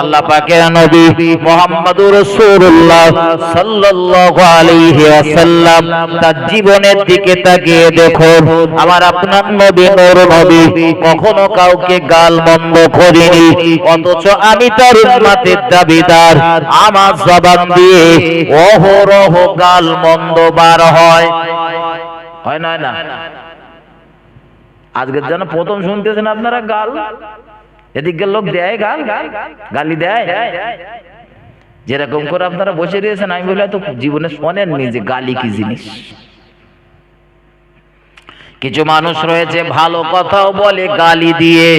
আল্লাহ পাকের নবী মুহাম্মদুর রাসূলুল্লাহ সাল্লাল্লাহু আলাইহি ওয়াসাল্লাম তার জীবনের দিকে তাকিয়ে দেখুন। আমার আপনার নবী নূর নবী কখনো কাউকে গাল মন্দ করেনি, অথচ আমি তার উম্মতের দাবিদার। আমার জবান দিয়ে অহরহ গাল মন্দ বার হয় না না? আজকের জন্য প্রথম শুনতেছেন আপনারা গাল। এদিকের লোক দেয় গাল, গালি দেয়। যেরকম করে আপনারা বসে রয়েছেন, আমি বলি তো জীবনে শোনেননি যে গালি কি জিনিস। কিছু মানুষ রয়েছে ভালো কথাও বলে গালি দিয়ে,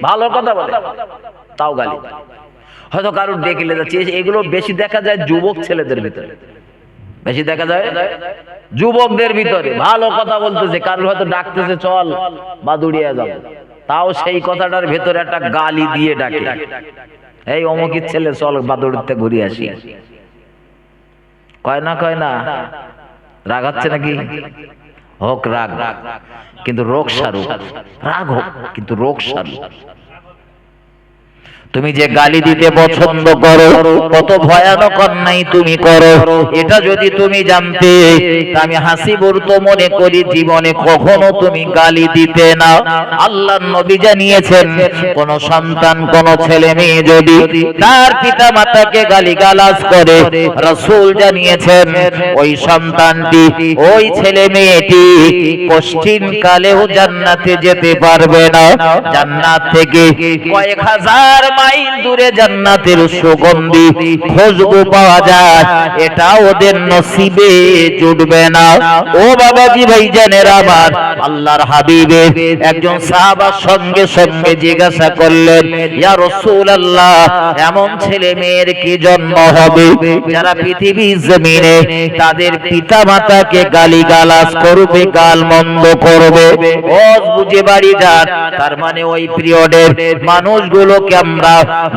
ভালো কথা বলে তাও গালি। হয়তো কারোর ডেকে যাচ্ছে, এগুলো বেশি দেখা যায় যুবক ছেলেদের ভিতরে, বেশি দেখা যায় যুবকদের ভিতরে। ভালো কথা বলতেছে, কারোর হয়তো ডাকতেছে চল বাদুড়িয়া যাও, তাও সেই কথাটার ভেতরে একটা গালি দিয়ে ডাকে, এই অমুকের ছেলে চল বাদুড়িতে ঘুরে আসি। কয় না রাগাচ্ছে নাকি? হোক রাগ, কিন্তু রোগ সারুক। রাগ হোক কিন্তু রোগ সারুক। তুমি যে গালি দিতে পছন্দ করো, কত ভয়ানক অন্যায় তুমি করো, এটা যদি তুমি জানতে, আমি হাসিবুর তো মনে করি জীবনে কখনো তুমি গালি দিতে না। আল্লাহর নবী জানিয়েছেন, কোন সন্তান কোন ছেলে মেয়ে যদি তার পিতা মাতাকে গালিগালাজ করে, রাসূল জানিয়েছেন ওই সন্তানটি, ওই ছেলে মেয়েটি পশ্চিম কালেও জান্নাতে যেতে পারবে না। জান্নাত থেকে কয়েক হাজার মাইল দূরে জান্নাতের সুগন্ধি খুশবু পাওয়া যায়, এটা ওদের নসিবে জুটবে না। ও বাবাজি ভাইজানের আমার, আল্লাহর হাবিবে একজন সাহাবার সঙ্গে সঙ্গে জিজ্ঞাসা করলেন, ইয়া রাসূলুল্লাহ, এমন ছেলে মেয়ের কি জন্ম হবে যারা পৃথিবীর জমিনে তাদের পিতা মাতাকে গালিগালাজ করবে, গাল মন্দ করবে? ও বুঝে বাড়ি যান। তার মানে ওই পিরিয়ডের মানুষগুলোকে আমরা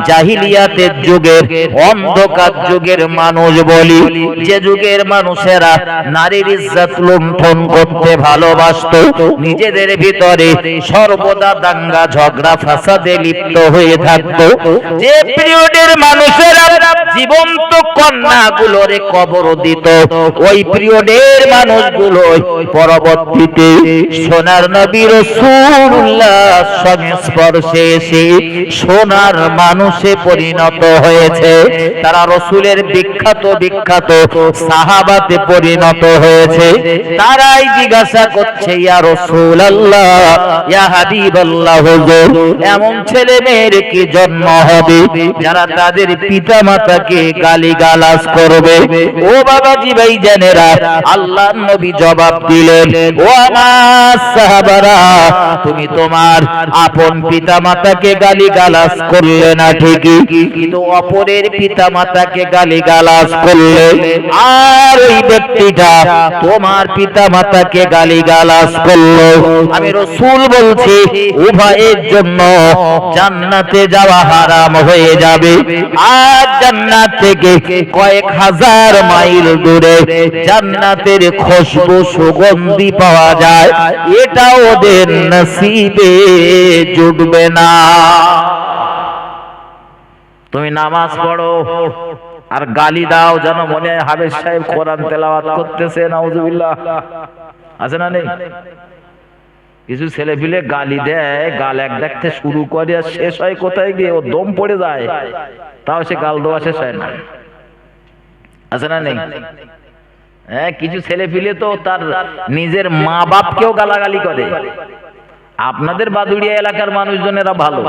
জাহিলিয়াতের যুগের, অন্ধকার যুগের মানুষ বলি। যে যুগের মানুষেরা নারীর ইজ্জত লুণ্ঠন করতে ভালোবাসতো, নিজেদের ভিতরে সর্বদা দাঙ্গা ঝগড়া ফাসাদে লিপ্ত হয়ে থাকতো, যে পিরিয়ডের মানুষেরা জীবন্ত কন্যাগুলোরে কবর দিত, ওই পিরিয়ডের মানুষগুলো পরবর্তীতে সোনার নবী রাসূলুল্লাহর সংস্পর্শে এসে সোনার মানুষে পরিণত হয়েছে। তারা রাসূলের বিখ্যাত বিখ্যাত সাহাবাতে পরিণত হয়েছে। তারাই জিজ্ঞাসা করছে, ইয়া রাসূলুল্লাহ, ইয়া হাবিবাল্লাহ, হুজুর এমন ছেলে মেয়ের কি জন্ম হবে যারা তাদের পিতা মাতাকে গালিগালাজ করবে? ও বাবাজি ভাইজানেরা, আল্লাহর নবী জবাব দিলেন, ও আমার সাহাবারা, তুমি তোমার আপন পিতা মাতাকে গালিগালাজ করলে না ঠিকই, কিন্তু অপরের পিতা মাতাকে গালিগালাজ করলে, আর ওই ব্যক্তিটা তোমার পিতা মাতাকে গালিগালাজ করলো, আমি রাসূল বলছি উভয়ের জন্য জান্নাতে যাওয়া হারাম হয়ে যাবে। আর জান্নাত থেকে কয়েক হাজার মাইল দূরে জান্নাতের খুশবু সুগন্ধি পাওয়া যায়, এটা ওদের নসিবে জুটবে না। তুমি নামাজ পড়ো আর গালি দাও, যেন মনে হয় হাফেজ সাহেব কোরআন তেলাওয়াত করতেছে, নাউজুবিল্লাহ। আছে না নেই? কিছু ছেলে পিলে গালি দেয়, গাল এক দেখতে শুরু করে আর শেষ হয় কোথায় গিয়ে, ও দম পড়ে যায়, তাও সে গাল দেওয়া শেষ হয় না। আছে না নেই? হ্যাঁ, কিছু ছেলে পিলে তো তার নিজের মা বাপকেও গালাগালি করে। আপনাদের বাদুড়িয়া এলাকার মানুষজনেরা ভালো,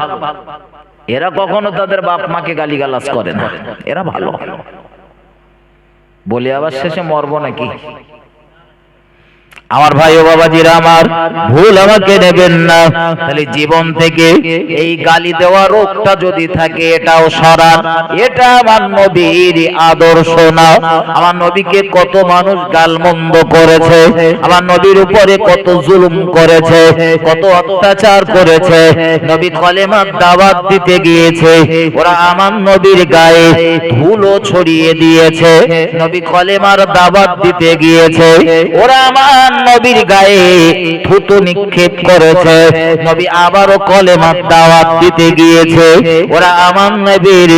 এরা কখনো তাদের বাপ মাকে গালিগালাজ করে না, এরা ভালো। বলে আবার শেষে মরবো নাকি? আমার ভাই ও বাবাজিরা আমার, ভুল আমাকে নেবেন না। তাহলে জীবন থেকে এই গালি দেওয়া রোগটা যদি থাকে, এটাও সরান। এটা আমার নবীর আদর্শ না। আমার নবীকে কত মানুষ গালমন্দ করেছে, আমার নবীর উপরে কত জুলুম করেছে, কত অত্যাচার করেছে। নবী কলেমার দাওয়াত দিতে গিয়েছে, ওরা আমার নবীর গায়ে ধুলো ছড়িয়ে দিয়েছে। নবী কলেমার দাওয়াত দিতে গিয়েছে, ওরা আমার নবীর গায়ে থুতু নিক্ষেপ করেছে। নবী আবারও কলেমার দাওয়াত দিতে গিয়েছে। ওরা আমার নবীর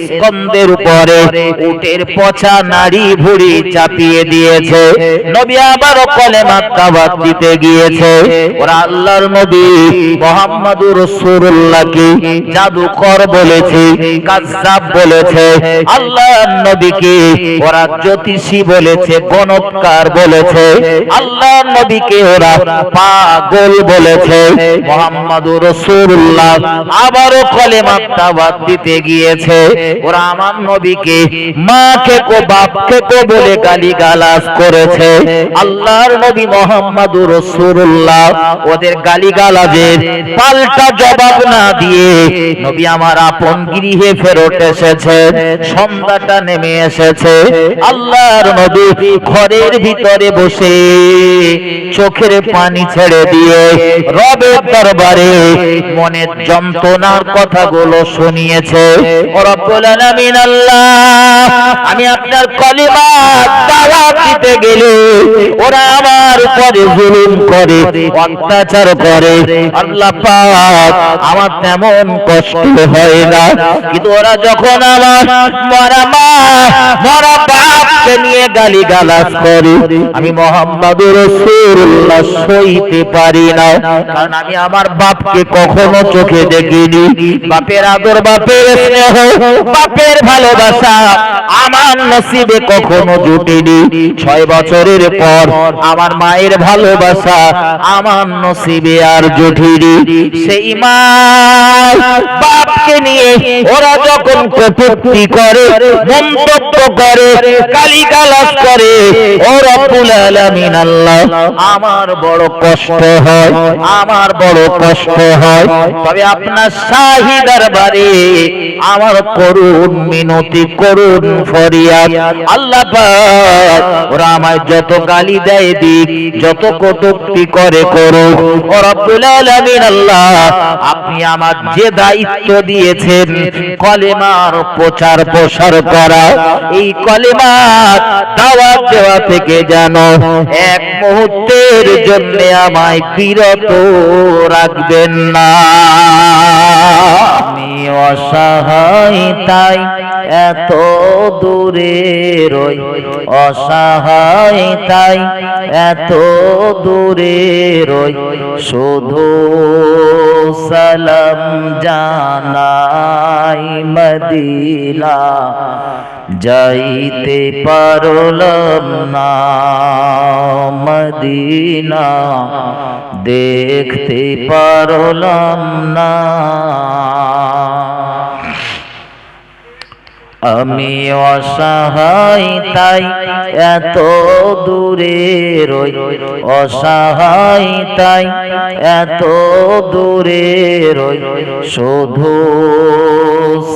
স্কন্ধের উপরে উটের পচা নাড়ি ভুঁড়ি চাপিয়ে দিয়েছে। নবী আবারও কলেমার দাওয়াত দিতে গিয়েছে। ওরা আল্লাহর নবী মুহাম্মদুর রাসূলুল্লাহকে জাদুকর বলেছে, কাযযাব বলেছে। আল্লাহর নবীকে ওরা জ্যোতিষী বলেছে, গণৎকার বলেছে। আল্লাহর নবীকে ওরা পাগল বলেছে। মুহাম্মদুর রাসূলুল্লাহ আবারও কলেমার দাওয়াত দিতে গিয়েছে। ওরা আমার নবীকে মাকে কো বাপকে কো বলে গালিগালাজ করেছে। আল্লাহর নবী মুহাম্মদুর রাসূলুল্লাহ ওদের গালিগালাজের পাল্টা জবাব না দিয়ে নবী আমার আপন গৃহে ফেরত এসেছে। সন্ধ্যাটা নেমে এসেছে। আল্লাহর নবী ঘরের ভিতরে বসে চোখের পানি ছেড়ে দিয়ে রবের দরবারে মনের যন্ত্রণার কথাগুলো শুনিয়েছে। রব্বুল আলামিন আল্লাহ, আমি আপনার কলিমা দাওয়াত দিতে গেলে ওরা আমার উপরে জুলুম করে, অত্যাচার করে। আল্লাহ পাক, আমার তেমন কষ্ট হয় না, কিন্তু ওরা যখন আমার মরা মা মরা বাপকে নিয়ে গালিগালাজ করে, আমি মুহাম্মদুর রাসূলুল্লাহ সইতে পারি না। কারণ আমি আমার বাপকে কখনো চোখে দেখিনি। বাপের আদর, বাপের স্নেহ, বাপের ভালোবাসা আমার নসিবে কখনো জুটেনি। 6 বছরের পর আমার মায়ের ভালোবাসা আমার নসিবে আর জুটেনি। সেই মা বাপকে নিয়ে ওরা যখন কটূক্তি করে, মন্তব্য করে, গালিগালাজ করে, ও রব্বুল আলামিন আল্লাহ, আমার বড় কষ্ট হয়, আমার বড় কষ্ট হয়। তবে আপনার শাহী দরবারে আমার করুণ মিনতি, করুণ ফরিয়াদ, আল্লাহ পাক ওরা আমায় যত গালি দেয় দিক, যত কটূক্তি করে করুক, ও রব্বুল আলামিন আল্লাহ, আপনি আমার যে দায়িত্ব দিয়েছেন কলেমার প্রচার প্রসার করা, এই কলেমার দাওয়াত দেওয়া থেকে যেন এক মুহূর্তের জন্য আমায় বিরত রাখবেন না। আমি অসহায় তাই এত দূরে রই, অসহায় তাই এত দূরে রই, শুধু সালাম জানাই মদিনা, যাইতে পারলাম না মদিনা, দেখতে পারলাম না। আমি অসহায় তাই এত দূরে রই, অসহায় তাই এত দূরে রই, শুধু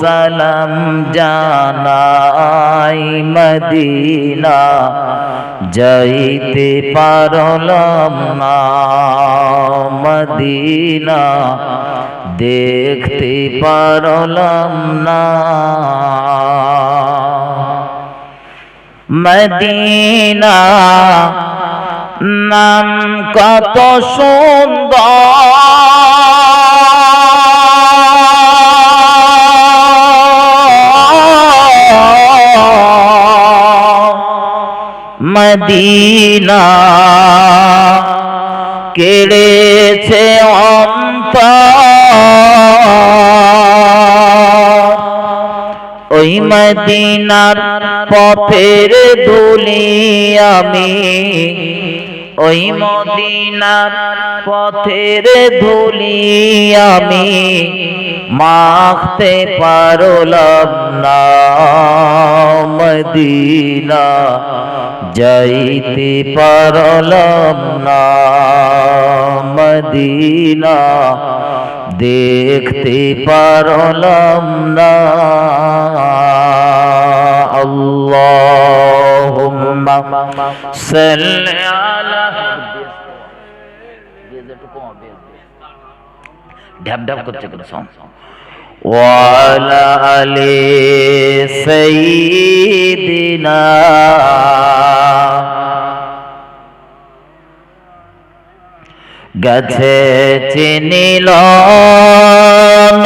সালাম জানাই মদিনা, যাইতে পারলাম না মদিনা, দেখতে পারলাম না। মদিনা নাম কত সুন্দর, মদিনা কেড়েছে অন্তর, ওই মদিনার পথের ধুলি আমি, ওই মদিনার পথের ধুলি আমি মাখতে পারলাম না মদিনা, যাইতে পারলাম না মদিনা, দেখতে পারলাম না। আল্লাহুম্মা সাল্লি আলা, ঢাপ ঢাপ করছে কোন সং, ওয়ালা আলি সাইয়্যিদিনা গেছে চিনিল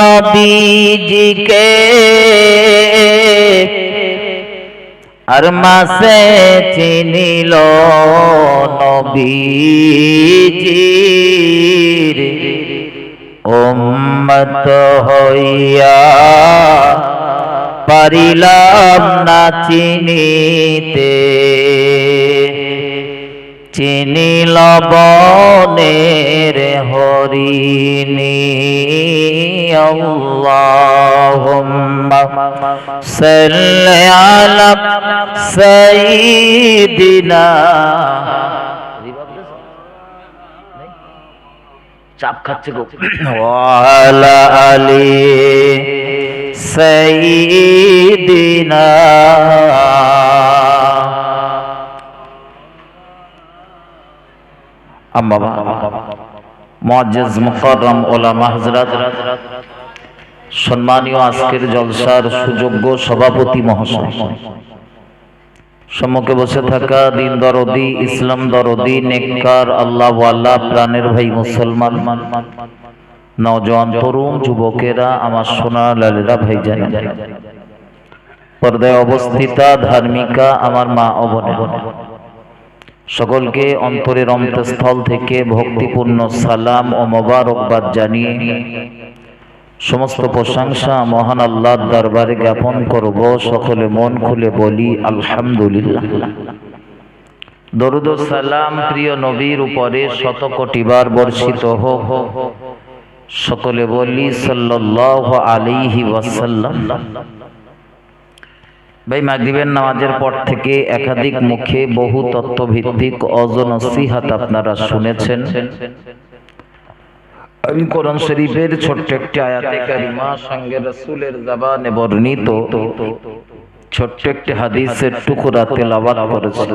নবীজিকে আর মাসে চিনিল নবীজির উম্মত হইয়া পারিলাম না চিনিতে চিনিল বনের হরিণী আল্লাহুম্মা সাল্লি আলা সাইয়্যিদিনা চাপ খাচ্ছে গো ওয়ালা আলি সাইয়্যিদিনা মুআজ্জাজ মুকাররম উলামা হযরত, সম্মানীয় আজকের জলসার সুযোগ্য সভাপতি মহাশয়, সম্মুখে বসে থাকা দিন দরদি, ইসলাম দরদি, নেককার আল্লাহ ওয়ালা প্রাণের ভাই মুসলমান, নওজোয়ান তরুণ যুবকেরা, আমার সোনার লালেরা ভাইজান, পর্দায় অবস্থিতা ধার্মিকা আমার মা ও বোনেরা, সকলকে অন্তরের অন্তঃস্থল থেকে ভক্তিপূর্ণ সালাম ও মোবারকবাদ জানিয়ে সমস্ত প্রশংসা মহান আল্লাহর দরবারে জ্ঞাপন করব। সকলে মন খুলে বলি আলহামদুলিল্লাহ। দরুদ ও সালাম প্রিয় নবীর উপরে শত কোটিবার বর্ষিত হোক। সকলে বলি সাল্লাল্লাহু আলাইহি ওয়াসাল্লাম। ভাই, মাগরিবের নামাজের পর থেকে একাধিক মুখে বহু তত্ত্বভিত্তিক অজনসিহাত আপনারা শুনেছেন। আমি কোরআন শরীফের ছোট্ট একটি আয়াতে কারিমা সঙ্গে রাসূলের জবানে বর্ণিত ছোট্ট একটি হাদিসের টুকরা তেলাওয়াত করেছি।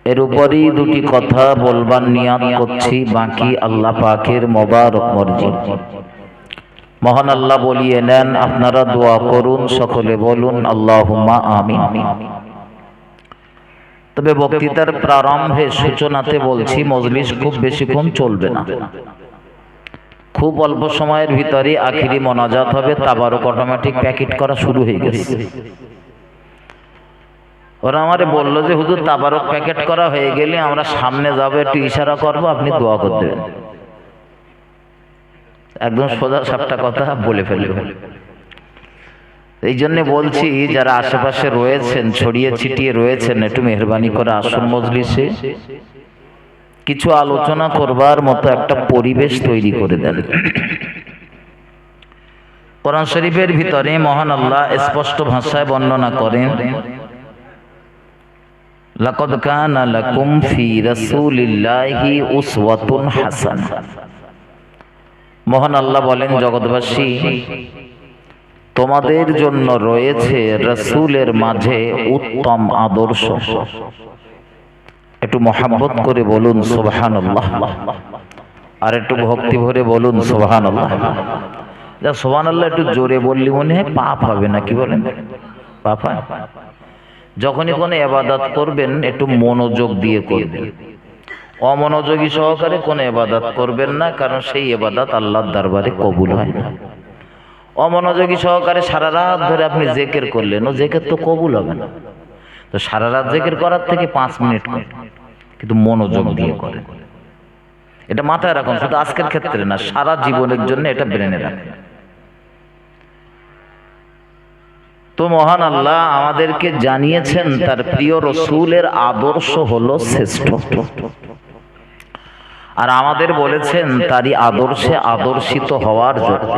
এর উপরই দুটি কথা বলবার নিয়াত করছি, বাকি আল্লাহ পাকের মোবারক মর্জি। মহান আল্লাহ বলিয়ে নেন, আপনারা দোয়া করুন, সকলে বলুন আল্লাহুম্মা আমিন। তবে বক্তৃতার প্রারম্ভে সূচনাতে বলছি, মজলিস খুব বেশিক্ষণ চলবে না, খুব অল্প সময়ের ভিতরে আখিরি মোনাজাত হবে। তাবারক অটোমেটিক প্যাকেট করা শুরু হয়ে গেছে। ওরা আমারে বললো যে হুজুর তাবারক প্যাকেট করা হয়ে গেলে আমরা সামনে যাবো, একটু ইশারা করবো, আপনি দোয়া করে দেবেন। একদম সোজা সাপটা কথা বলে ফেলবে। এই জন্য বলছি, যারা আশেপাশে রয়েছেন, ছড়িয়ে ছিটিয়ে রয়েছেন, একটু মেহরবানি করে আসুন মজলিসে, কিছু আলোচনা করবার মতো একটা পরিবেশ তৈরি করে দেন। কোরআন শরীফের ভিতরে মহান আল্লাহ স্পষ্ট ভাষায় বর্ণনা করেন, লাকাদ কানা লাকুম ফি রাসূলিল্লাহি উসওয়াতুন হাসানাহ। মহান আল্লাহ বলেন, জগৎবাসী, তোমাদের জন্য রয়েছে রাসূলের মাঝে উত্তম আদর্শ। একটু মহব্বত করে বলুন সুবহানাল্লাহ, আর একটু ভক্তি ভরে বলুন সুবহানাল্লাহ। যা সুবহানাল্লাহ একটু জোরে বললি মনে হয় পাপ হবে না, কি বলেন? পাপ হয়? যখনই কোনো ইবাদত করবেন একটু মনোযোগ দিয়ে করবেন, অমনোযোগী সহকারে কোনো ইবাদত করবেন না, কারণ সেই ইবাদত আল্লাহর দরবারে কবুল হয় না। অমনোযোগী সহকারে সারা রাত ধরে আপনি জিকির করলেন, ও জিকির তো কবুল হবে না। তো সারা রাত জিকির করার থেকে 5 মিনিট করেন, কিন্তু মনোযোগ দিয়ে করেন। এটা মাথায় রাখুন, শুধু আজকের ক্ষেত্রে না, সারা জীবনের জন্য এটা ব্রেনে রাখেন। তো মহান আল্লাহ আমাদেরকে জানিয়েছেন তার প্রিয় রসূলের আদর্শ হলো শ্রেষ্ঠ, আর আমাদের বলেছেন তারই আদর্শে আদর্শিত হওয়ার জন্য।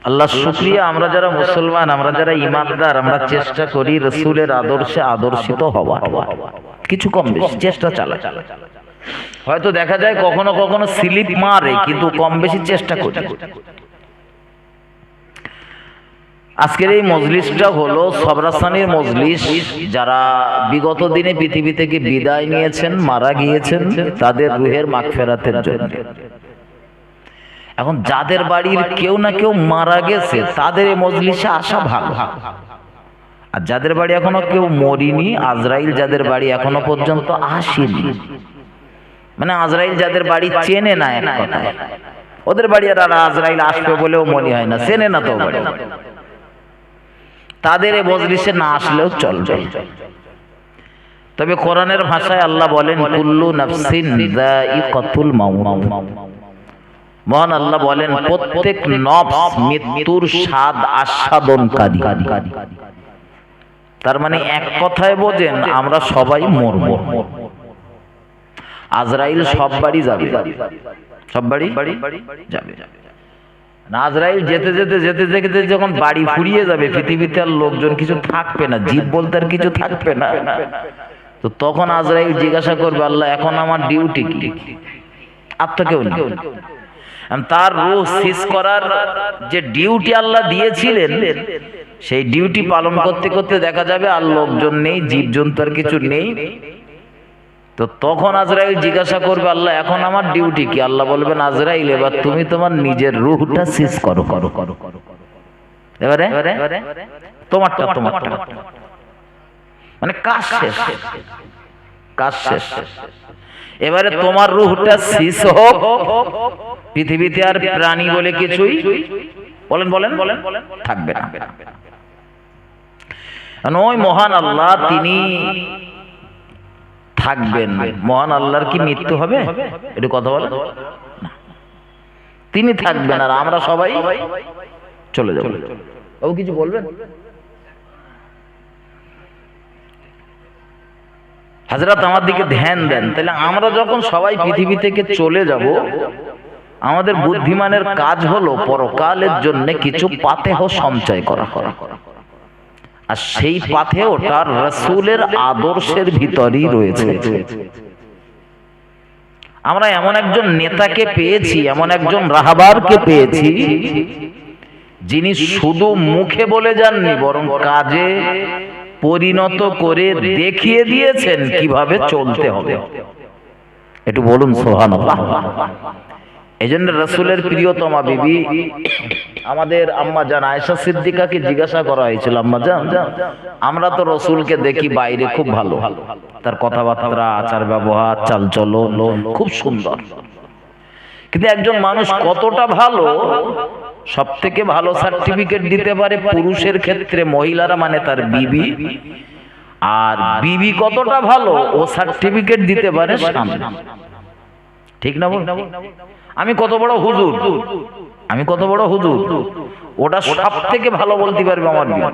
আল্লাহ শুকরিয়া, আমরা যারা মুসলমান, আমরা যারা ঈমানদার, আমরা চেষ্টা করি রসূলের আদর্শে আদর্শিত হওয়ার, কিছু কম বেশি চেষ্টা চালাই। হয়তো দেখা যায় কখনো কখনো স্লিপ মারে, কিন্তু কম বেশি চেষ্টা করি। আজকের এই মজলিসটা হলো সবরাসানির মজলিস। যারা বিগত দিনে পৃথিবী থেকে বিদায় নিয়েছেন, মারা গিয়েছেন, তাদের রুহের মাগফিরাতের জন্য। এখন যাদের বাড়ির কেউ না কেউ মারা গেছে, তাদের এই মজলিসে আসা ভালো। আর যাদের বাড়ি এখনো কেউ মরিনি, আজরাইল যাদের বাড়ি এখনো পর্যন্ত আসেনি, মানে আজরাইল যাদের বাড়ি চেনে না, এক কথায় ওদের বাড়ি আর আজরাইল আসবে বলেও মনে হয় না, চেনে না তো বাড়ি, তাদের এই মজলিসে না আসলেও চলবে। তবে কোরআনের ভাষায় আল্লাহ বলেন কুল্লু নাফসিন যায়িকাতুল মাউত, মহান আল্লাহ বলেন প্রত্যেক নফস মৃত্যুর স্বাদ আস্বাদনকারী। তার মানে এক কথায় বোঝেন আমরা সবাই মরব। আজরাইল সব বাড়ি যাবে, সব বাড়ি যাবে। আজরাইল যেতে যেতে যেতে যেতে যখন বাড়ি ফুরিয়ে যাবে, পৃথিবীতে আর লোকজন কিছু থাকবে না, জীব বলতে আর কিছু থাকবে না, তো তখন আজরাইল জিজ্ঞাসা করবে আল্লাহ এখন আমার ডিউটি কি? আর তো কেউ নেই। তার রূহ সিজ করার যে ডিউটি আল্লাহ দিয়েছিলেন, সেই ডিউটি পালন করতে করতে দেখা যাবে আর লোকজন নেই, জীবজন্তু আর কিছু নেই। তো তখন আজরাইল জিজ্ঞাসা করবে আল্লাহ এখন আমার ডিউটি কি? আল্লাহ বলবেন আজরাইল এবার তুমি তোমার নিজের রূহটা সিজ করো। এবারে তোমারটা মানে কাজ শেষ, কাজ শেষ। এবারে তোমার রূহটা সিজ হোক, পৃথিবীতে আর প্রাণী বলে কিছুই বলেন থাকবে না। ওই মহান আল্লাহ তিনি থাকবেন। মহান আল্লাহর কি মৃত্যু হবে? একটু কথা বলেন। তিনি থাকবেন আর আমরা সবাই চলে যাব। ও কিছু বলবেন? হযরত আমার দিকে ধ্যান দেন। তাহলে আমরা যখন সবাই পৃথিবী থেকে চলে যাব, আমাদের বুদ্ধিমানের কাজ হলো পরকালের জন্য কিছু পাথেয় সঞ্চয় করা। আর সেই পাথেয়টা রাসূলের আদর্শের ভিতরই রয়েছে। আমরা এমন একজন নেতাকে পেয়েছি, এমন একজন রাহবারকে পেয়েছি, যিনি শুধু মুখে বলে যাননি, বরং কাজে পরিণত করে দেখিয়ে দিয়েছেন কিভাবে চলতে হবে। একটু বলুন সুবহানাল্লাহ। এজন্য রাসূলের প্রিয়তমা বিবি আমাদের আম্মা জান আয়েশা সিদ্দিকাকে জিজ্ঞাসা করা হয়েছিল, আম্মা জান আমরা তো রাসূলকে দেখি বাইরে খুব ভালো, তার কথাবার্তা, আচার ব্যবহার, চালচলন খুব সুন্দর, কিন্তু একজন মানুষ কতটা ভালো, সবথেকে ভালো সার্টিফিকেট দিতে পারে পুরুষের ক্ষেত্রে মহিলারা, মানে তার বিবি। আর বিবি কতটা ভালো ও সার্টিফিকেট দিতে পারে স্বামী। ঠিক না বল? আমি কত বড় হুজুর, আমি কত বড় হুজুর, ওটা সব থেকে ভালো বলতে পারবে আমার বিবি।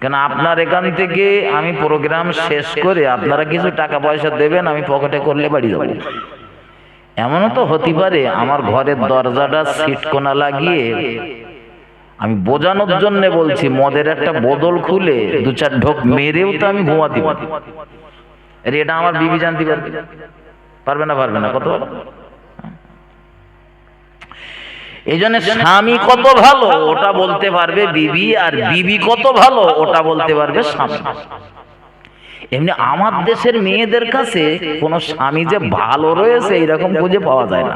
কেন আপনার এখান থেকে আমি প্রোগ্রাম শেষ করে আপনারা কিছু টাকা পয়সা দেবেন, আমি পকেটে করলে বাড়ি যাবো। এমনও তো হতে পারে আমার ঘরের দরজাটা সিটকোনা লাগিয়ে, আমি বোঝানোর জন্য বলছি, মদের একটা বোতল খুলে দু চার ঢোক মেরেও তো আমি ঘুমাতে পারি। এটা আমার বিবি জানতে পারবে? পারবে না কত? এই জন্য স্বামী কত ভালো ওটা বলতে পারবে বিবি, আর বিবি কত ভালো ওটা বলতে পারবে স্বামী। এমনি আমার দেশের মেয়েদের কাছে কোন স্বামী যে ভালো রয়েছে এইরকম খুঁজে পাওয়া যায় না।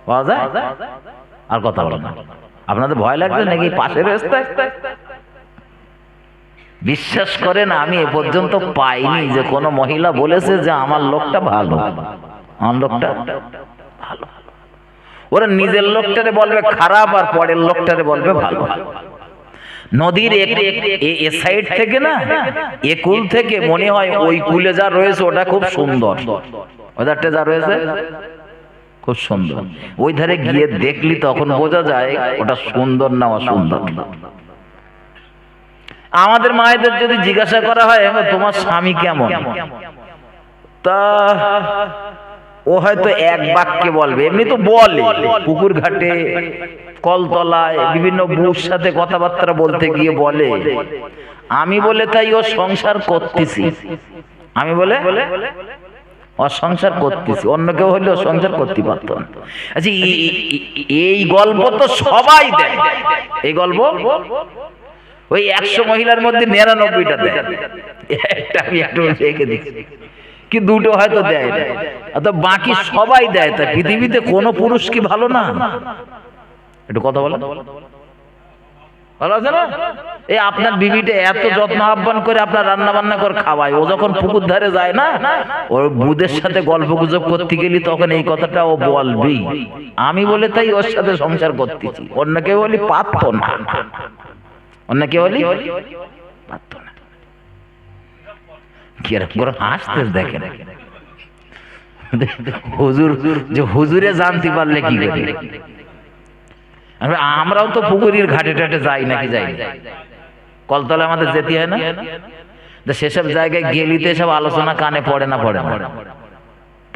পাওয়া যায়? আর কথা বলো না, আপনাদের ভয় লাগছে নাকি? পাশের রাস্তায় বিশ্বাস করেন আমি এ পর্যন্ত পাইনি যে কোনো মহিলা বলেছে যে আমার লোকটা ভালো, আমার লোকটা ভালো। ওরা নিজের লোকটারে বলবে খারাপ আর পরের লোকটারে বলবে ভালো। নদীর এ সাইড থেকে না, এ কুল থেকে মনে হয় ওই কুলে যা রয়েছে ওটা খুব সুন্দর, ওধারটা যা রয়েছে খুব সুন্দর। ওই ধারে গিয়ে দেখলি তখন বোঝা যায় ওটা সুন্দর না অসুন্দর। আমাদের মায়েদের যদি জিজ্ঞাসা করা হয় তোমার স্বামী কেমন, তা ও হয়তো এক বাক্যে বলবে, এমনি তো বলে পুকুর ঘাটে, কলতলায়, বিভিন্ন বউর সাথে কথাবার্তা বলতে গিয়ে বলে আমি বলে তাই ও সংসার করতেছি, আমি বলে অসংসার করতেছি। অন্য কেউ হলে সংসার করতে পারত না। আচ্ছা এই গল্প তো সবাই দেয়, এই গল্প ওই 100 মহিলার মধ্যে 99টা দেয়, একটা আমি একটু রেখে দিচ্ছি, কি দুটো হয়তো দেয় না, তো বাকি সবাই দেয়। তা পৃথিবীতে কোনো পুরুষ কি ভালো না? একটু কথা বলো, ভালো আছে না? এই আপনার বিবিটা এত যত্ন আহ্বান করে আপনার রান্না বান্না করে খাওয়ায়, ও যখন পুকুর ধারে যায় না, ওর বুদের সাথে গল্প গুজব করতে গেলি তখন এই কথাটা ও বলবেই, আমি বলে তাই ওর সাথে সংসার করতেছি, অন্য কেউ বলি পারতো না, অন্য কেউ বলি পারতো না। কিরকম করে হাসতে দেখেন, হুজুর যে হুজুরে জানতে পারলে কি করে। আমরাও তো পুকুরির ঘাটে টাটে যাই নাকি, যাই কলতলে আমাদের যেতে হয় না, সেসব জায়গায় গেলিতে সব আলোচনা কানে পড়ে না, পড়ে না,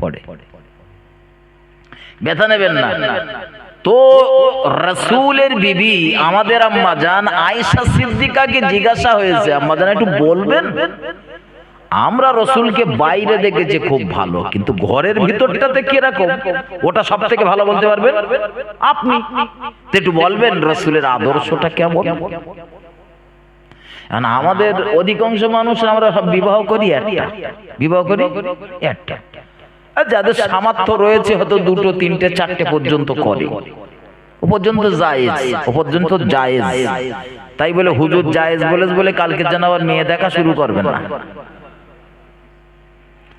পড়ে, ব্যথা নেবেন না। তো রাসূলের বিবি আমাদের আম্মা জান আয়েশা সিদ্দিকাকে জিজ্ঞাসা হয়েছে, আম্মা জান একটু বলবেন, আমরা রসুলকে বাইরে দেখেছি খুব ভালো, কিন্তু ঘরের ভিতরটাতে কিরকম ওটা সব থেকে ভালো বলতে পারবেন আপনি, একটু বলবেন রসুলের আদর্শটা কেমন। আমাদের অধিকাংশ মানুষ আমরা সব বিবাহ করি একটা, বিবাহ করি একটা, আর যাদের সামর্থ্য রয়েছে হয়তো দুটো তিনটে চারটে পর্যন্ত করে, ও পর্যন্ত জায়েজ, ও পর্যন্ত জায়েজ। তাই বলে হুজুর জায়েজ বলে কালকে যেন আবার মেয়ে দেখা শুরু করবেন না,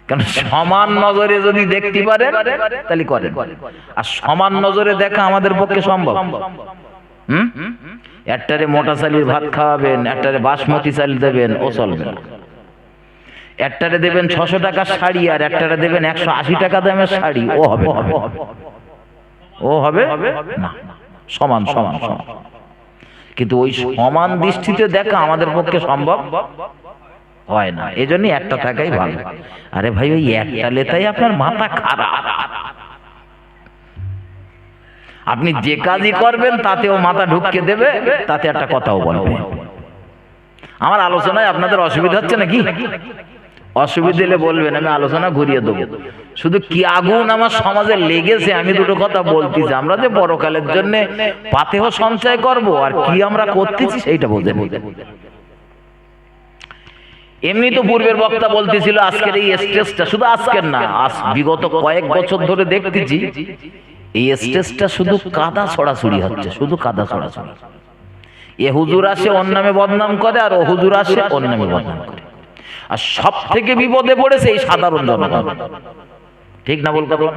কারণ সমান নজরে যদি দেখতে পারেন তাহলে করেন, আর সমান নজরে দেখা আমাদের পক্ষে সম্ভব। একটারে মোটা চালের ভাত খাওয়াবেন, একটারে বাসমতি চাল দেবেন, ও চলবে না। একটারে দেবেন 600 টাকার শাড়ি আর একটারে দেবেন 180 টাকা দামের শাড়ি, ও হবে না, ও হবে না। সমান সমান সমান, কিন্তু ওই সমান দৃষ্টিতে দেখা আমাদের পক্ষে সম্ভব হয় না, এজন্য একটা থাকাই ভালো। আরে ভাই ওই একটা লেতাই আপনার মাথা খারাপ, আপনি যে কাজই করবেন তাতেও মাথা ঢুকিয়ে দেবে, তাতে একটা কথাও বলবে। আমার আলোচনায় আপনাদের অসুবিধা হচ্ছে নাকি? অসুবিধা হলে বলবেন, আমি আলোচনা ঘুরিয়ে দেবো। শুধু কি আগুন আমার সমাজে লেগেছে, আমি দুটো কথা বলতেছি। আমরা যে পরকালের জন্য পাতেহ সঞ্চয় করব, আর কি আমরা করতেছি সেইটা বলতে। এমনি তো পূর্বের বক্তা বলতেছিল আজকের এই স্টেজটা, শুধু আজকের না, বিগত কয়েক বছর ধরে দেখতেছি এই স্টেজটা শুধু কাদা ছড়াছড়ি হচ্ছে, শুধু কাদা ছড়াছড়ি। এ হুজুর আসে ওর নামে বদনাম করে, আর ও হুজুর আসে ওর নামে বদনাম করে, আর সব থেকে বিপদে পড়েছে এই সাধারণ জনগণ। ঠিক না বলতে পারবো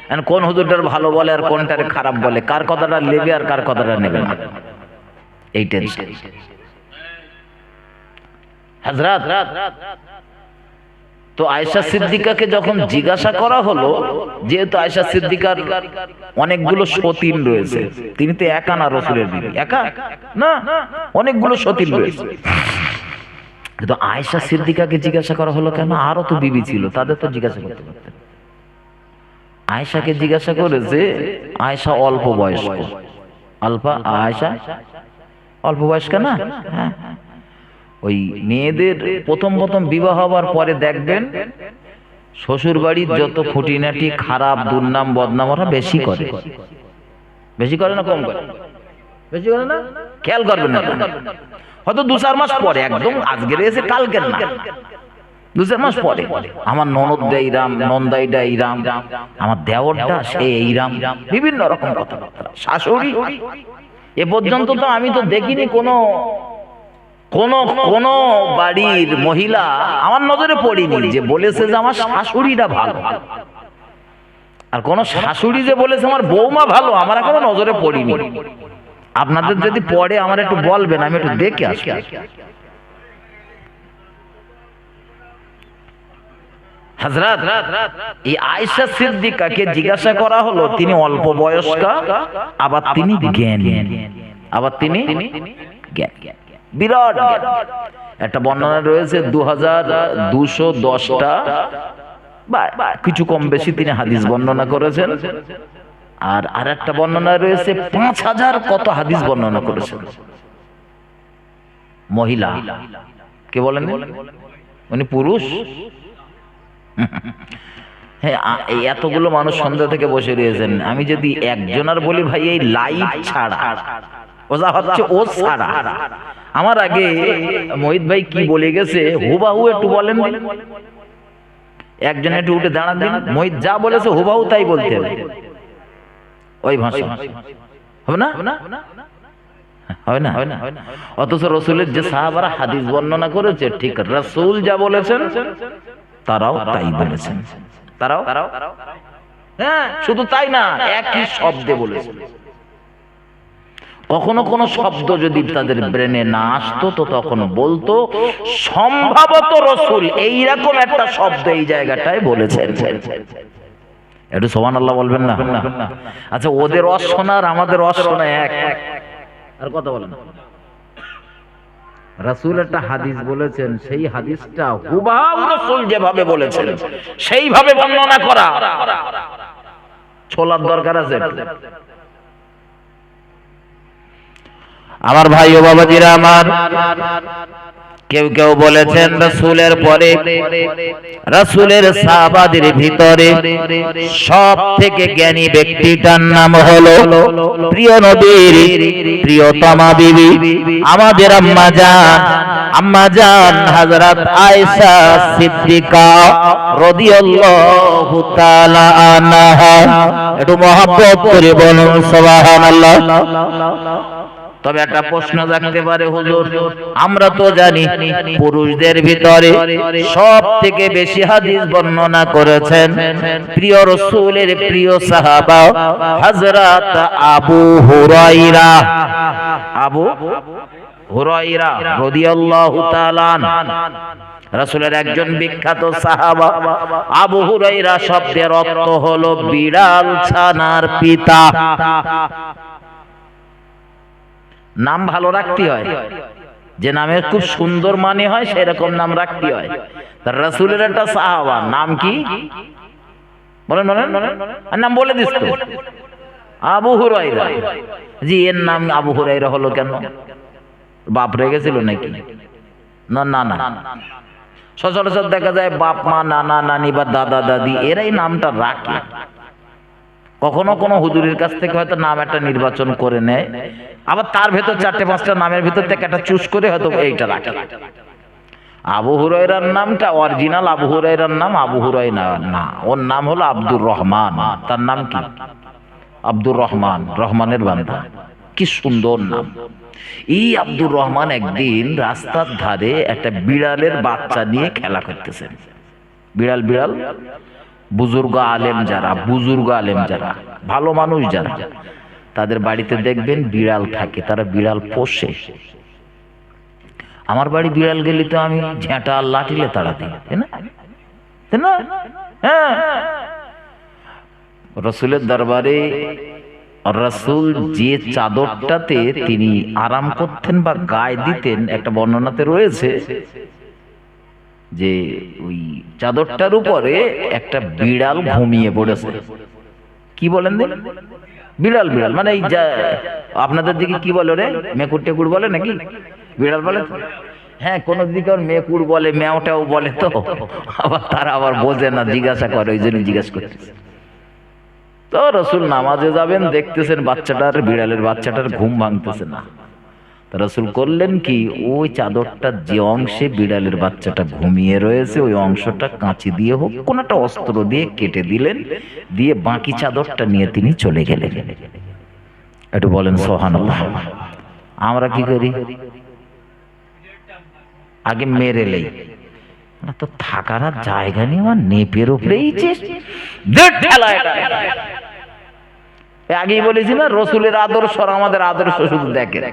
না, কোন হুজুরটার ভালো বলে আর কোনটার খারাপ বলে, কার কথাটা নেবে আর কার কথাটা নেবে না, এই টেনশন। হযরত তো আয়েশা সিদ্দিকাকে যখন জিজ্ঞাসা করা হলো, যেহেতু আয়েশা সিদ্দিকার অনেকগুলো সতীন রয়েছে, তিনি তো একা না রাসূলের বিবি, একা না, অনেকগুলো সতীন রয়েছে, কিন্তু আয়েশা সিদ্দিকাকে জিজ্ঞাসা করা হলো কেন? আরো তো বিবি ছিল, তাদের তো জিজ্ঞাসা করতে পারতেন। আয়েশাকে জিজ্ঞাসা করেছে, আয়েশা অল্প বয়স্ক, আয়েশা অল্প বয়স্ক না, হ্যাঁ, ওই মেয়েদের প্রথম প্রথম বিবাহ হবার পরে দেখবেন শ্বশুর বাড়ির যত খুঁটিনাটি খারাপ দুর্নাম বদনাম ওরা বেশি করে, বেশি করে না কম করে? বেশি করে না, খেয়াল করবেন না, হয়তো 2-4 মাস পরে, একদম আজকের এসে কালকের না, 2-4 মাস পরে আমার ননদটা এইরাম, নন্দাইটা এইরাম, আমার দেওরটা সে এইরাম, বিভিন্ন রকম কথাবার্তা। শাশুড়ি এ পর্যন্ত তো আমি তো দেখিনি কোন কোন বাড়ির মহিলা আমার নজরে পড়িনি যে বলেছে যে আমার শাশুড়িটা ভালো, আর কোন শাশুড়ি যে বলেছে আমার বৌমা ভালো, আমার এখনো নজরে পড়িনি। আপনাদের যদি পড়ে আমার একটু বলবেন, আমি একটু দেখে আসি। হযরত এই আয়েশা সিদ্দিকাকে জিজ্ঞাসা করা হলো, তিনি অল্প বয়স্কা, আবার তিনি জ্ঞানী, আবার তিনি জ্ঞানী, বিরাট একটা বর্ণনা রয়েছে 2210টা বা কিছু কম বেশি তিনি হাদিস বর্ণনা করেছেন, আর আরেকটা বর্ণনা রয়েছে 5000 কত হাদিস বর্ণনা করেছেন। মহিলা কে বলেন? উনি পুরুষ। হ্যাঁ, এতগুলো মানুষ সন্ধ্যা থেকে বসে রয়েছেন, আমি যদি একজনের বলি ভাই এই লাইভ ছাড়া ওজা হচ্ছে ও ছাড়া, আমার আগে মোহিত ভাই কি বলে গেছে হুবাহু একটু বলেন, একজন একটু উঠে দাঁড়ান দিন, মোহিত যা বলেছে হুবাহু তাই বলতে হবে, ওই ভাষা হবে না? হয় না? অথচ রাসূলের যে সাহাবারা হাদিস বর্ণনা করেছে, ঠিক রাসূল যা বলেছেন তারাও তাই বলেছেন। তারাও হ্যাঁ, শুধু তাই না, একই শব্দে বলেছেন। কখনো কোন শব্দ যদি তাদের ব্রেনে না আসতো তো তখন বলতো সম্ভবত রাসূল এইরকম একটা শব্দ এই জায়গাটায় বলেছেন। একটু সুবহানাল্লাহ বলবেন না? আচ্ছা, ওদের অশোনা আর আমাদের অশোনা এক? আর কথা বলেন। রাসূল একটা হাদিস বলেছেন, সেই হাদিসটা হুবহু রাসূল যেভাবে বলেছেন সেইভাবে বর্ণনা করা ছোলার দরকার আছে? আমার ভাই ও বাবাজিরা আমার, কেউ কেউ বলেছেন রাসূলের পরে, রাসূলের সাহাবাদের ভিতরে সব থেকে জ্ঞানী ব্যক্তিটার নাম হলো প্রিয় নবীর প্রিয়তমা বিবি আমাদের আম্মা জান হযরত আয়েশা সিদ্দিকা রাদিয়াল্লাহু তাআলা আনহা। একটু মহব্বত করে বলুন সুবহানাল্লাহ। তবে একটা প্রশ্ন জাগতে পারে, হুজুর আমরা তো জানি পুরুষদের ভিতরে সব থেকে বেশি হাদিস বর্ণনা করেছেন প্রিয় রাসূলের প্রিয় সাহাবা হযরত আবু হুরায়রা রাদিয়াল্লাহু তাআলা রাসূলের একজন বিখ্যাত সাহাবা। আবু হুরায়রা শব্দের অর্থ হলো বিড়াল ছানার পিতা। নাম ভালো রাখতে হয়, যে নামের খুব সুন্দর মানে হয় সেরকম নাম রাখতে হয়। তার রাসূলের একটা সাহাবা, নাম কি বলেন? নাম বলে দিস তো, আবু হুরায়রা। জি, এর নাম আবু হুরায়রা হলো কেন? বাপ রেগে গেছিল নাকি? না না না, সচরাচর দেখা যায় বাপ মা, নানা নানি বা দাদা দাদি এরাই নামটা রাখে। কখনো কোনো হুজুরের কাছ থেকে হয়তো নাম একটা নির্বাচন করে নেয়, আবার তার ভেতর 4-5টা নামের ভিতর থেকে একটা চুজ করে হয়তো এইটা রাখে। আবু হুরায়রার নামটা অরিজিনাল আবু হুরায়রার নাম আবু হুরায়রা না, ওর নাম হলো আব্দুর রহমান। তার নাম কি? আব্দুর রহমান, রহমানের বান্দা। কি সুন্দর নাম। এই আব্দুর রহমান একদিন রাস্তার ধারে একটা বিড়ালের বাচ্চা নিয়ে খেলা করতেছেন। বিড়াল বুজুর্গ আলেম যারা ভালো মানুষ যারা, তাদের বাড়িতে দেখবেন বিড়াল থাকে, তারা বিড়াল পোষে। আমার বাড়ি বিড়াল গেলে তো আমি ঝেঁটা আর লাঠিলে তাড়া দিই, তাই না? হ্যাঁ, রাসূলের দরবারে রাসূল যে চাদরটাতে তিনি আরাম করতেন বা গায়ে দিতেন, একটা বর্ণনাতে রয়েছে যে ওই চাদরটার উপরে একটা বিড়াল ঘুমিয়ে পড়েছে। কি বলেন? বিড়াল মানে এই আপনাদের দিকে কি বলে রে? মেকুর টেকুর বলে নাকি? বিড়াল বলে? হ্যাঁ, কোন দিকে মেকুর বলে, ম্যাওটাও বলে, তো আবার তারা আবার বোঝে না, জিজ্ঞাসা করে, ওই জন্য জিজ্ঞাসা করতেছে। তো রাসূল নামাজে যাবেন, দেখতেছেন বিড়ালের বাচ্চাটার ঘুম ভাঙতেছে না। রাসূল করলেন কি, ওই চাদরটার যে অংশে বিড়ালের বাচ্চাটা ঘুমিয়ে রয়েছে ওই অংশটা কাঁচি দিয়ে হোক কোন একটা অস্ত্র দিয়ে কেটে দিলেন, দিয়ে বাকি চাদরটা নিয়ে তিনি চলে গেলেন। একটু বলেন সুবহানাল্লাহ। আমরা কি করি? আগে মেরে লই, না তো থাকার জায়গা নেই, আমার নেপের উপরেই আগেই বলেছি না, রাসূলের আদর্শ আর আমাদের আদর্শ শুধু দেখেন,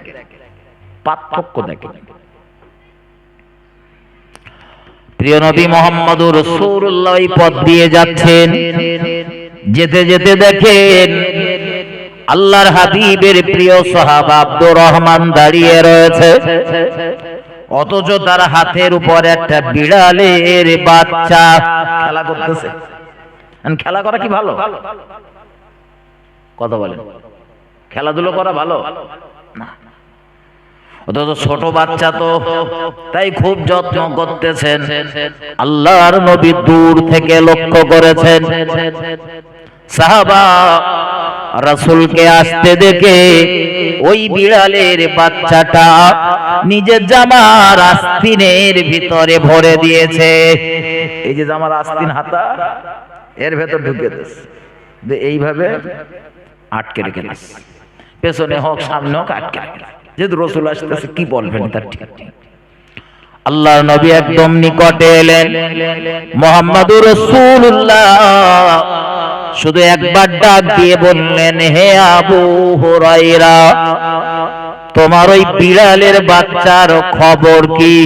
পার্থক্য দেখেন। প্রিয় নবী মুহাম্মদুর রাসূলুল্লাহ এই পথ দিয়ে যাচ্ছেন, যেতে যেতে দেখেন আল্লাহর হাবিবের প্রিয় সাহাবা আব্দুর রহমান দাঁড়িয়ে রয়েছে, অথচ তার হাতের উপর একটা বিড়ালের বাচ্চা খেলা করতেছে। খেলা করা কি ভালো? কথা বলেন, খেলাধুলো করা ভালো না, অথচ ছোট বাচ্চা তো, তাই খুব যত্ন করতেছেন। আল্লাহর নবী দূর থেকে লক্ষ্য করেছেন, সাহাবা রাসূলকে আসতে দেখে ওই বিড়ালের বাচ্চাটা নিজের জামার আস্তিনের ভিতরে ভরে দিয়েছে। এই যে জামার আস্তিন হাতা, এর ভেতর ঢুকে দিয়েছে, এইভাবে আটকে রেখে দিয়েছে, পেছনে হোক সামনে হোক আটকে রেখে। যেহেতু রাসূল আসতেছে কি বলবেন তার ঠিক নেই। আল্লাহর নবী একদম নিকটে এলেন, মুহাম্মাদুর রাসূলুল্লাহ শুধু একবার ডাক দিয়ে বললেন, হে আবু হুরায়রা, তোমার ওই বিড়ালের বাচ্চার খবর কি?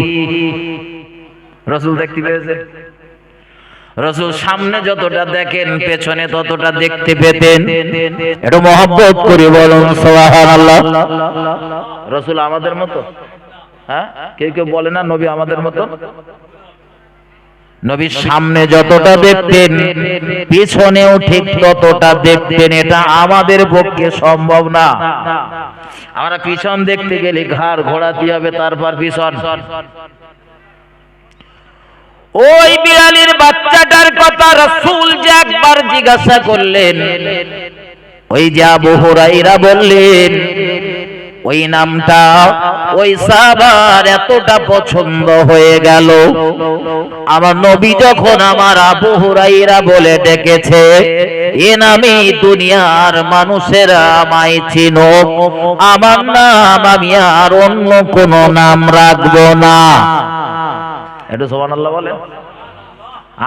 রাসূল দেখতে পেয়েছেন? রাসূল সামনে যতটা দেখেন পেছনে ততটা দেখতে পেতেন। একটু মহব্বত করে বলুন সুবহানাল্লাহ। রাসূল আমাদের মতো? হ্যাঁ, কেউ কেউ বলে না নবী আমাদের মতো? নবীর সামনে যতটা দেখতেন পিছনেও ঠিক ততটা দেখতেন। এটা আমাদের পক্ষে সম্ভব না। আমরা পিছন দেখতে গেলে ঘাড় ঘোরাতে হবে, তারপর পিছন। ওই বিড়ালের বাচ্চাটার কথা রাসূল যে একবার জিজ্ঞাসা করলেন, ওই যে আবু হুরায়রা বললেন, ওই নামটা ওই সাহাবার এতটা পছন্দ হয়ে গেল, আমার নবী যখন আমার আবু হুরায়রা বলে ডেকেছে, এ নামে দুনিয়ার মানুষেরা আমায় চিনুক, আমার নাম আমি আর অন্য কোন নাম রাখবো না। একটু সুবহানাল্লাহ বলেন।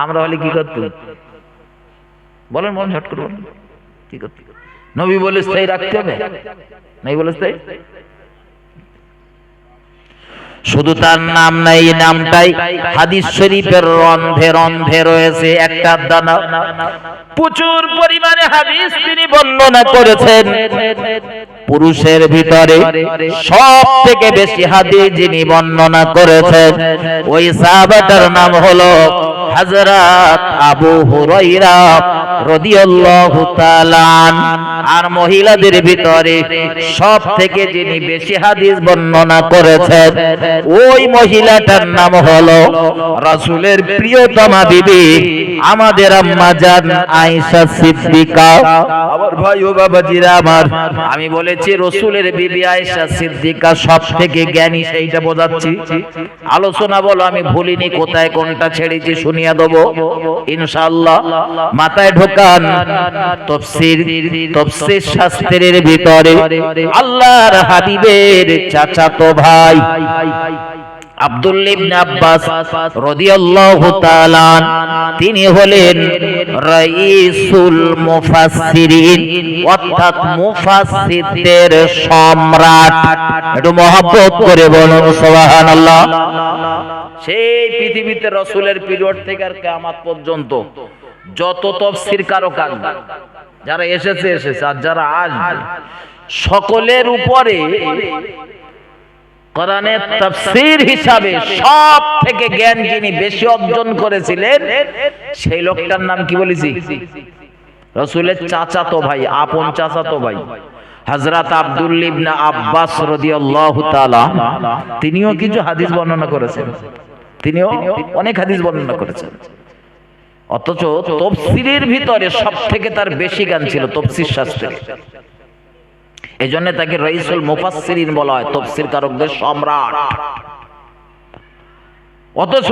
আমরা হলে কি করতাম? বলেন মন ঝট করে বলেন, কি করতাম? নবী বলে স্থায়ী রাখতে হবে, নাই বলে স্থায়ী? শুধু তার নাম নাই, নামটাই হাদিস শরীফের রন্ধে রন্ধে রয়েছে। একটা দানা প্রচুর পরিমাণে হাদিস তিনি বর্ণনা করেছেন। পুরুষের ভিতরে সব থেকে বেশি হাদিস যিনি বর্ণনা করেছেন ওই সাহাবাটার নাম হলো হযরত আবু হুরায়রা রাদিয়াল্লাহু তাআলা। আর মহিলাদের ভিতরে সব থেকে যিনি বেশি হাদিস বর্ণনা করেছেন ওই মহিলাটার নাম হলো রাসূলের প্রিয়তমা বিবি আমাদের আম্মা জান আয়েশা সিদ্দিকা। আমার ভাই ও বাবাজিরা আমার, আমি বলেছি রাসূলের বিবি আয়েশা সিদ্দিকা সব থেকে জ্ঞানী, সেইটা বোঝাচ্ছি। আলোচনা বলো, আমি ভুলিনি, কোথায় কোনটা ছেড়েছি শুনিয়ে দেবো ইনশাআল্লাহ। মাথায় ঢোকান তাফসীর শাস্ত্রের ভিতরে আল্লাহর হাবিবের চাচাতো ভাই আব্দুল্লাহ ইবনে আব্বাস রাদিয়াল্লাহু তাআলা, তিনি হলেন রাইসুল মুফাসসিরিন, অর্থাৎ মুফাসসিরদের সম্রাট। একটু মহব্বত করে বলুন সুবহানাল্লাহ। সেই পৃথিবীতে রাসূলের পিরিয়ড থেকে আর কিয়ামত পর্যন্ত যত তাফসীর কারক যারা এসেছে আর যারা আসবে সকলের উপরে কোরআনের তাফসীর হিসাবে সব থেকে জ্ঞান যিনি বেশি অর্জন করেছিলেন সেই লোকটার নাম কি বলেছি? রাসূলের চাচাতো ভাই, আপন চাচাতো ভাই হযরত আব্দুল্লাহ ইবনে আব্বাস রাদিয়াল্লাহু তাআলা। তিনিও কিছু হাদিস বর্ণনা করেছেন, তিনিও অনেক হাদিস বর্ণনা করেছেন। অথচ তাফসীরের ভিতরে সব থেকে তার বেশি জ্ঞান ছিল তাফসীর শাস্ত্রে। এজন্য তাকে রাইসুল মুফাসসিরিন বলা হয়, তাফসীর কারকদের সম্রাট। অথচ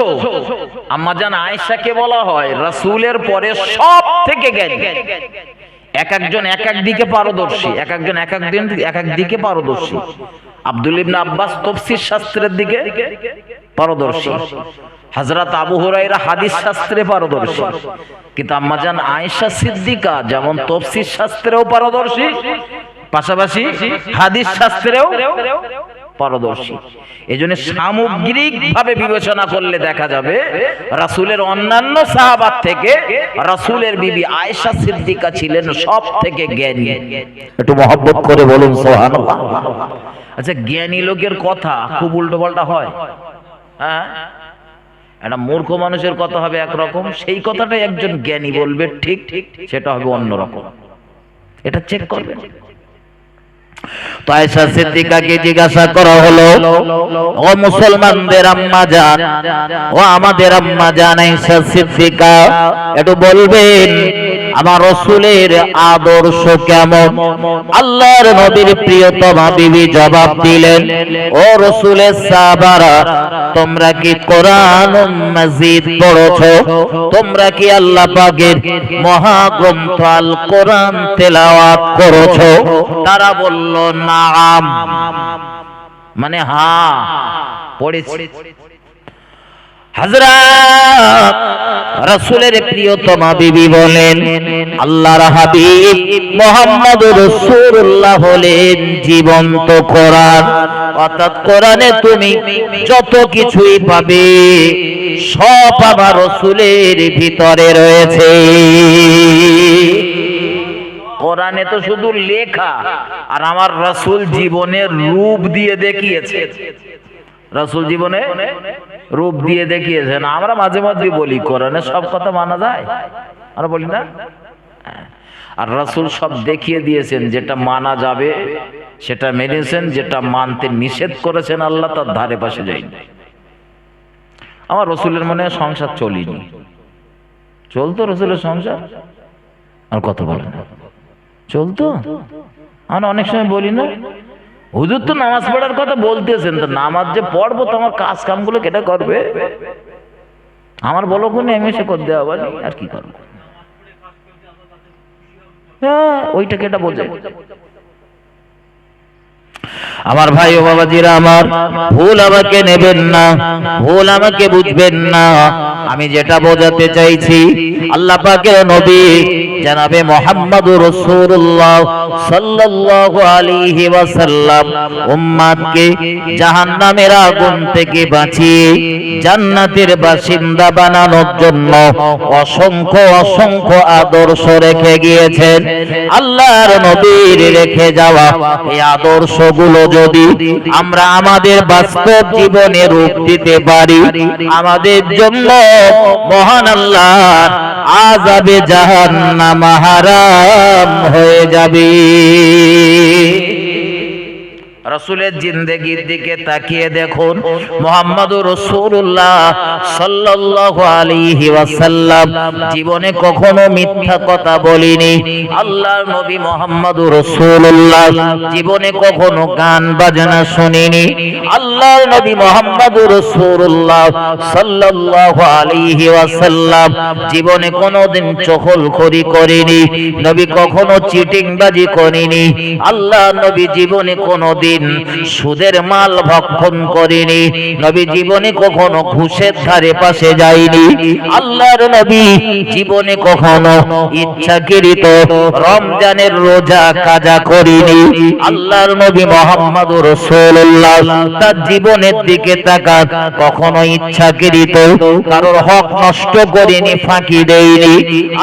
আম্মা জান আয়েশাকে বলা হয় রাসূলের পরে সব থেকে জ্ঞানী। এক একজন এক এক দিকে পারদর্শী, এক একজন এক এক দিকে পারদর্শী। আব্দুল্লাহ ইবনে আব্বাস তাফসীর শাস্ত্রের দিকে পারদর্শী, হযরত আবু হুরায়রা হাদিস শাস্ত্রে পারদর্শী। কিন্তু আম্মা জান আয়েশা সিদ্দিকা যেমন তাফসীর শাস্ত্রেও পারদর্শী, পাশাপাশি হাদিস শাস্ত্রেও পারদর্শী। এজন্য সামগ্রিকভাবে বিবেচনা করলে দেখা যাবে রাসূলের অন্যান্য সাহাবা থেকে রাসূলের বিবি আয়েশা সিদ্দিকা ছিলেন সব থেকে জ্ঞানী। একটু মহব্বত করে বলুন সুবহানাল্লাহ। আচ্ছা, জ্ঞানী লোকের কথা খুব উল্টো পাল্টা হয়। হ্যাঁ, একটা মূর্খ মানুষের কথা হবে একরকম, সেই কথাটাই একজন জ্ঞানী বলবে ঠিক ঠিক সেটা হবে অন্যরকম। এটা চেক করবেন। তো আয়েশা সিদ্দিকাকে জিজ্ঞাসা করা হলো, ও মুসলমানদের আম্মা জান, ও আমাদের আম্মা জান আয়েশা সিদ্দিকা, একটু বলবেন আমার রাসূলের আদর্শ কেমন? আল্লাহর নবীর প্রিয়তমা বিবি জবাব দিলেন, ও রাসূলের সাহাবারা, তোমরা কি কোরআন মাজিদ পড়েছো? তোমরা কি আল্লাহ পাকের মহাগ্রন্থ আল কোরআন তেলাওয়াত করেছো? তারা বলল নাম। মানে পড়েছি। হযরত রাসূলের প্রিয়তমা বিবি বলেন, আল্লাহর হাবিব মুহাম্মদুর রাসূলুল্লাহ হলেন জীবন্ত কোরআন। অর্থাৎ কোরআনে তুমি যত কিছুই পাবে সব আমার রাসূলের ভিতরে রয়েছে। কোরআনে তো শুধু লেখা, আর আমার রাসূল জীবনের রূপ দিয়ে দেখিয়েছে। রাসূল জীবনে রূপ দিয়ে দেখিয়েছেন। আমরা মাঝে মাঝে বলি কোরআনে সব কথা মানা যায়, আমরা বলি না? আর রাসূল সব দেখিয়ে দিয়েছেন, যেটা মানা যাবে সেটা মেনেছেন, যেটা মানতে নিষেধ করেছেন আল্লাহ তার ধারে পাশে যায়নি। আমার রাসূলের মনে সংসার চলিনি, চলতো রাসূলের সংসার? আর কত বলেন চলতো? আমরা অনেক সময় বলি না, হুজুর তো নামাজ পড়ার কথা বলতেছেন, তো নামাজ যে পড়বো তো আমার কাজ কামগুলো কেটে করবে, আমার বলো কোনে আমি এসে করে দেওয়া পারি, আর কি করবো? হ্যাঁ, ওইটা কেটা বোঝে। আমার ভাই ও বাবাজিরা আমার, ভুল আমাকে নেবেন না, ভুল আমাকে বুঝবেন না। আমি যেটা বোঝাতে চাইছি, আল্লাহ পাকের নবী জনাবে মুহাম্মদুর রাসূলুল্লাহ সাল্লাল্লাহু আলাইহি ওয়াসাল্লাম উম্মতকে জাহান্নামের আগুন থেকে বাঁচিয়ে জান্নাতের বাসিন্দা বানানোর জন্য অসংখ্য অসংখ্য আদর্শ রেখে গিয়েছেন। আল্লাহর নবীর রেখে যাওয়া এই আদর্শগুলো যদি আমরা আমাদের বাস্তব জীবনে রূপ দিতে পারি, আমাদের জন্য মহান আল্লাহর আযাবে জাহান্নাম হারাম হয়ে যাবে। রাসূলের জিন্দেগির দিকে তাকিয়ে দেখুন, মুহাম্মদুর রাসূলুল্লাহ সাল্লাল্লাহু আলাইহি ওয়াসাল্লাম জীবনে কখনো মিথ্যা কথা বলেনি। আল্লাহর নবী মুহাম্মদুর রাসূলুল্লাহ জীবনে কখনো গান বাজনা শুনেনি। আল্লাহর নবী মুহাম্মদুর রাসূলুল্লাহ সাল্লাল্লাহু আলাইহি ওয়াসাল্লাম জীবনে কোনোদিন চগলখড়ি করেনি। নবী কখনো চিটিংবাজি করেনি। আল্লাহর নবী জীবনে কোনোদিন সুদের মাল ভক্ষণ করেনি। নবী জীবনে কখনো ঘুষের ধারে পাশে যায়নি। আল্লাহর নবী জীবনে কখনো ইচ্ছাকৃত রমজানের রোজা কাজা করেনি। আল্লাহর নবী মুহাম্মদুর রাসূলুল্লাহ তার জীবনের দিকে তাকান, কখনো ইচ্ছাকৃত কারোর হক নষ্ট করেনি, ফাঁকি দেয়নি।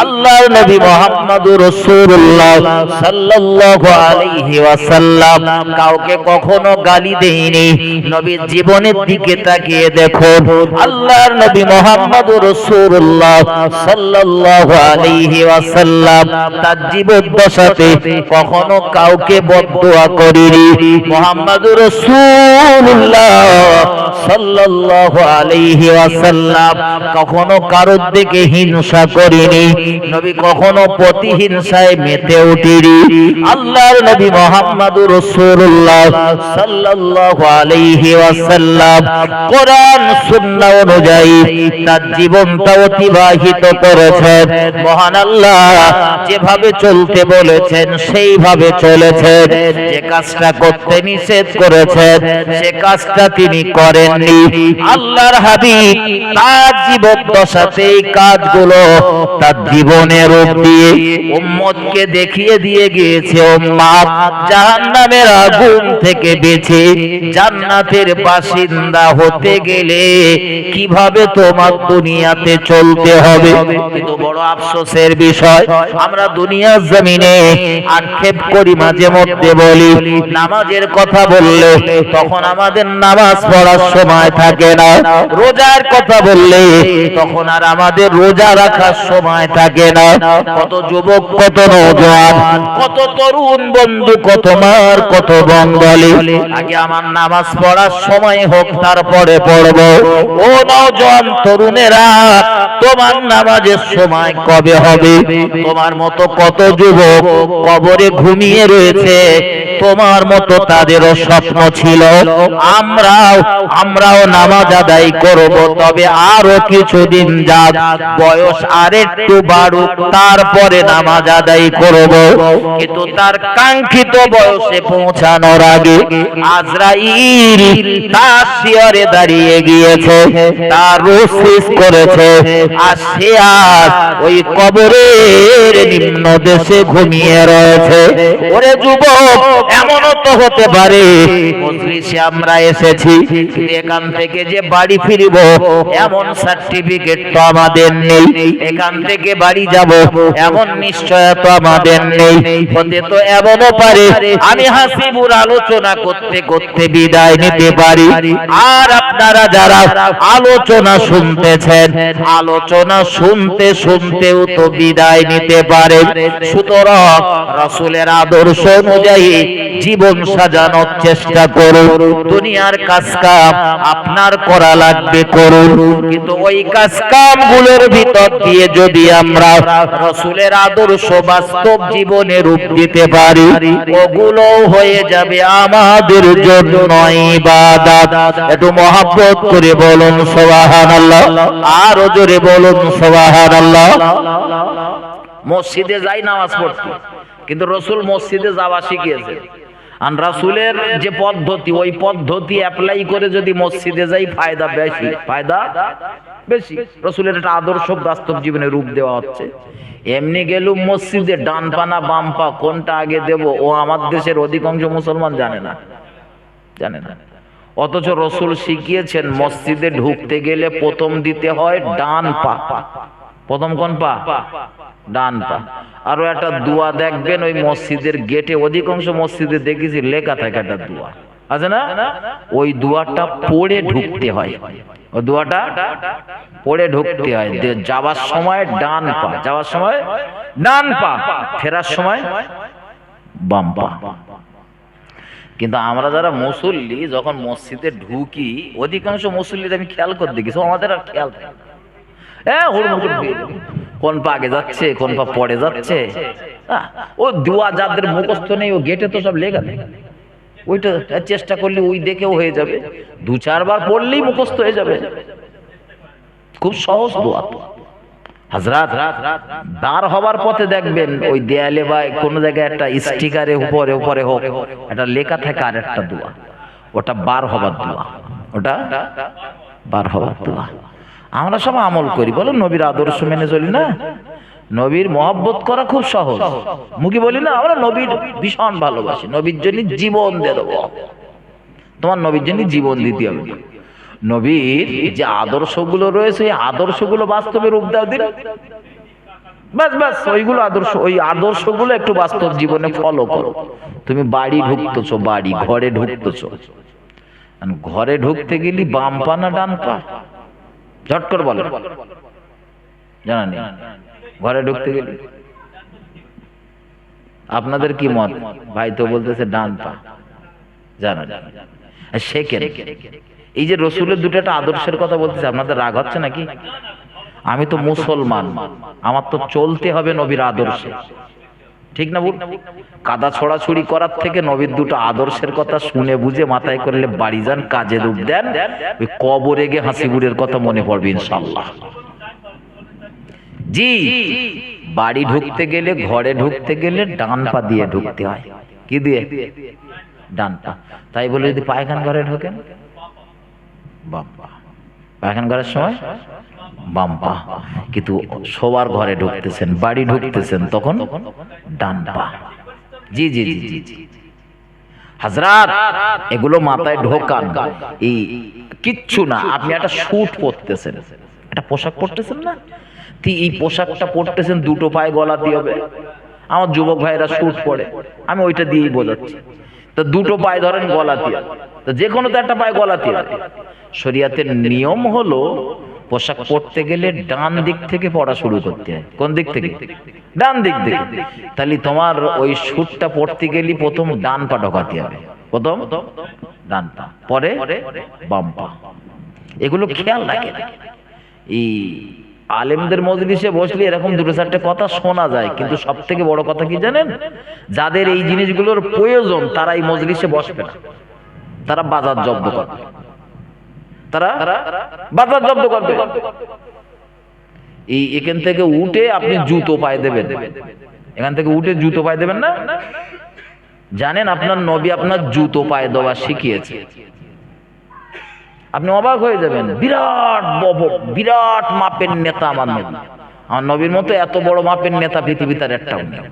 আল্লাহর নবী মুহাম্মদুর রাসূলুল্লাহ সাল্লাল্লাহু আলাইহি ওয়াসাল্লাম কাউকে কখনো গালি দেয়নি। নবীর জীবনের দিকে তাকিয়ে দেখুন, আল্লাহর নবী মুহাম্মদুর রাসূলুল্লাহ সাল্লাল্লাহু আলাইহি ওয়াসাল্লাম তার জীবদ্দশাতে কখনো কাউকে বদদুয়া করেনি। মুহাম্মদুর রাসূলুল্লাহ সাল্লাল্লাহু আলাইহি ওয়াসাল্লাম কখনো কারোর দিকে হিংসা করেনি। নবী কখনো প্রতিহিংসায় মেতে ওঠেনি। আল্লাহর নবী মুহাম্মদুর রাসূলুল্লাহ সাল্লাল্লাহু আলাইহি ওয়াসাল্লাম কোরআন সুন্নাহ অনুযায়ী তার জীবনটা অতিবাহিত করেছেন। মহান আল্লাহ যেভাবে চলতে বলেছেন সেইভাবে চলেছেন। যে কাজটা করতে নিষেধ করেছেন সে কাজটা তিনি করেননি। আল্লাহর হাবিব তার জীবদ্দশাতে এই কাজগুলো তার জীবনের রূপ দিয়ে উম্মতকে দেখিয়ে দিয়ে গিয়েছে। উম্মত জাহান্নামের আগুন থেকে বেঁচে জান্নাতের বাসিন্দা হতে গেলে কিভাবে তোমার দুনিয়াতে চলতে হবে। কিন্তু বড় আফসোসের বিষয়, আমরা দুনিয়ার জমিনে আক্ষেপ করি, মাঝে মধ্যে বলি নামাজের কথা বললে তখন আমাদের নামাজ পড়ার সময় থাকে না। রোজার কথা বললে তখন আর আমাদের রোজা রাখার সময় থাকে না। কত যুবক, কত নওজোয়ান, কত তরুণ বন্ধু, কত মার, কত বোন বলে আগে আমার নামাজ পড়ার সময় হোক তারপরে পড়ব। ও নওজোয়ান তরুণেরা, তোমার নামাজের সময় কবে হবে? তোমার মতো কত যুবক কবরে ঘুমিয়ে রয়েছে, তোমার মতো তাদেরও স্বপ্ন ছিল আমরাও নামাজ আদায় করব, তবে আরো কিছুদিন যাক, বয়স আরেকটু বাড়ুক, তারপরে নামাজ আদায় করব। কিন্তু তার কাঙ্ক্ষিত বয়সে পৌঁছানোর আগে আগে আজরাইল তার শিয়রে দাঁড়িয়ে গিয়েছে, তার রূহ শেষ করেছে, আর সে আর ওই কবরের নিম্ন দেশে ঘুমিয়ে রয়েছে। ওরে যুবক, এমনও তো হতে পারে মজলিসে আমরা এসেছি, এখান থেকে যে বাড়ি ফিরব এমন সার্টিফিকেট তো আমাদের নেই, এখান থেকে বাড়ি যাব এমন নিশ্চয়তা আমাদের নেই। হতে তো এমনও পারে আমি হাসিবুর আলোচনা করতে করতে বিদায় নিতে পারি, আর আপনারা যারা আলোচনা শুনতেছেন আলোচনা শুনতে শুনতেও তো বিদায় নিতে পারেন। সুতরাং রাসূলের আদর্শ অনুযায়ী জীবন সাজানোর চেষ্টা করুন। দুনিয়ার কাজ কাম আপনার করা লাগবে করুন, কিন্তু ওই কাজ কাম গুলোর ভিতর দিয়ে যদি আমরা রাসূলের আদর্শ বাস্তব জীবনে রূপ দিতে পারি, ওগুলো হয়ে যাবে আমাদের জন্য ইবাদত। একটু মহব্বত করে বলুন সুবহানাল্লাহ, আরো জোরে বলুন সুবহানাল্লাহ। মসজিদে যাই নামাজ পড়তে, কিন্তু রাসূল মসজিদে যাওয়া শিখিয়েছে। আর রাসূলের যে পদ্ধতি, ওই পদ্ধতি অ্যাপ্লাই করে যদি মসজিদে যাই ফায়দা বেশি, ফায়দা বেশি। রাসূলের একটা আদর্শ বাস্তব জীবনে রূপ দেওয়া হচ্ছে। এমনি গেলুম মসজিদে, ডান পা না বাম পা কোনটা আগে দেব ও আমার দেশের অধিকাংশ মুসলমান জানে না, জানে না। অথচ রাসূল শিখিয়েছেন মসজিদে ঢুকতে গেলে প্রথম দিতে হয় ডান পা। প্রথম কোন পা? ডান পা। আরো একটা দোয়া দেখবেন ওই মসজিদের গেটে, অধিকাংশ মসজিদে দেখেছি লেখা থাকে একটা দোয়া আছে না, ওই দোয়াটা পড়ে ঢুকতে হয়। ওই দোয়াটা পড়ে ঢুকতে হয়। যাওয়ার সময় ডান পা, যাওয়ার সময় ডান পা, ফেরার সময় বাম পা। কিন্তু আমরা যারা মুসল্লি যখন মসজিদে ঢুকি, অধিকাংশ মুসল্লির আমি খেয়াল করে দেখি আমাদের আর খেয়াল থাকে না, কোন পা আগে যাচ্ছে কোন পা পড়ে যাচ্ছে। ও দোয়া যাদের মুখস্থ নেই, ও গেটে তো সব লেখা থাকে, ওইটা চেষ্টা করলে ওই দেখেও হয়ে যাবে, দু চারবার পড়লেই মুখস্থ হয়ে যাবে। খুব সহজ দোয়া। হযরত দাঁড় হবার পথে দেখবেন ওই দেয়ালে বা কোনো জায়গায় একটা স্টিকারে উপরে উপরে হোক একটা লেখা থাকে আর একটা দোয়া, ওটা বার হবার দোয়া, ওটা বার হবার দোয়া। আমরা সব আমল করি, বলো নবীর আদর্শ মেনে চলি না। নবীর মহব্বত করা খুব সহজ, মুখে বলি না আমরা নবীর ভীষণ ভালোবাসি, নবীর জন্য জীবন দিয়ে দেবো। তোমার নবীর জন্য জীবন দিতে হবে। নবীর যে আদর্শগুলো রয়েছে এই আদর্শগুলো বাস্তবে রূপ দাও দিন, বাস বাস ওইগুলো আদর্শ, ওই আদর্শগুলো একটু বাস্তব জীবনে ফলো করো। তুমি বাড়ি ঢুকতেছো, বাড়ি ঘরে ঢুকতেছো, ঘরে ঢুকতে গেলি বাম পা না ডান পা? ঝট করে বলো, জানা নেই। ঘরে ঢুকতে গেলে আপনাদের কি মত? ভাই তো বলতেছে ডান পা, জানা নেই। শেখেন। এই যে রসুলের দুটো একটা আদর্শের কথা বলতেছে, আপনাদের রাগ হচ্ছে নাকি? আমি তো মুসলমান, আমার তো চলতে হবে নবীর আদর্শে, ঠিক না? কাদা ছড়াছড়ি করার থেকে নবীর দুটো আদর্শের কথা শুনে বুঝে মাথায় করলে বাড়ি যান, কাজে রূপ দেন, ওই কবরে গিয়ে হাসিবুরের কথা মনে পড়বে ইনশাআল্লাহ। জি, বাড়ি ঢুকতে গেলে, ঘরে ঢুকতে গেলে ডান পা দিয়ে ঢুকতে হয়। কি দিয়ে? ডান পা। তাই বলে যদি পায়খানা ঘরে ঢোকেন বাম পা, পায়খানা ঘরের সময় বাম পা, কিন্তু সবার ঘরে ঢুকতেছেন, বাড়ি ঢুকতেছেন তখন ডান পা। জি জি জি জি জি হযরত, এগুলো মাথায় ঢোকান। এই কিচ্ছু না, আপনি একটা স্যুট পরতেছেন, একটা পোশাক পরতেছেন না, এই পোশাকটা পরতেছেন দুটো পায়ে গলা দিয়ে হবে। আমার যুবক ভাইরা স্যুট পরে, আমি ওইটা দিয়েই বোঝাচ্ছি। তো দুটো পায়ে ধরেন গলা দিয়ে, তো যে কোনো তো একটা পায়ে গলা দিয়ে। শরীয়তের নিয়ম হলো পোশাক পরতে গেলে ডান দিক থেকে পড়া শুরু করতে হয়। কোন দিক থেকে? ডান দিক থেকে। তাহলে তোমার ওই স্যুটটা পরতে গেলে প্রথম ডান পা ঢোকাতে হবে, প্রথম ডান পা, পরে বাম পা। এগুলো খেয়াল রাখেন। এই আলেমদের মজলিসে বসলে এরকম দুটো চারটে কথা শোনা যায়, কিন্তু সব থেকে বড় কথা কি জানেন? যাদের এই জিনিসগুলোর প্রয়োজন তারা এই মজলিসে বসবে না, তারা বাজার জব্দ করবে, তারা বাজার জব্দ করবে। এই এখান থেকে উঠে আপনি জুতো পায়ে দেবেন, এখান থেকে উঠে জুতো পায়ে দেবেন না, জানেন আপনার নবী আপনার জুতো পায়ে দেওয়া শিখিয়েছে। আপনি অবাক হয়ে যাবেন, বিরাট মাপের নেতা আমার নবী। আমার নবীর মতো এত বড় মাপের নেতা পৃথিবীতে আর একটাও নেই।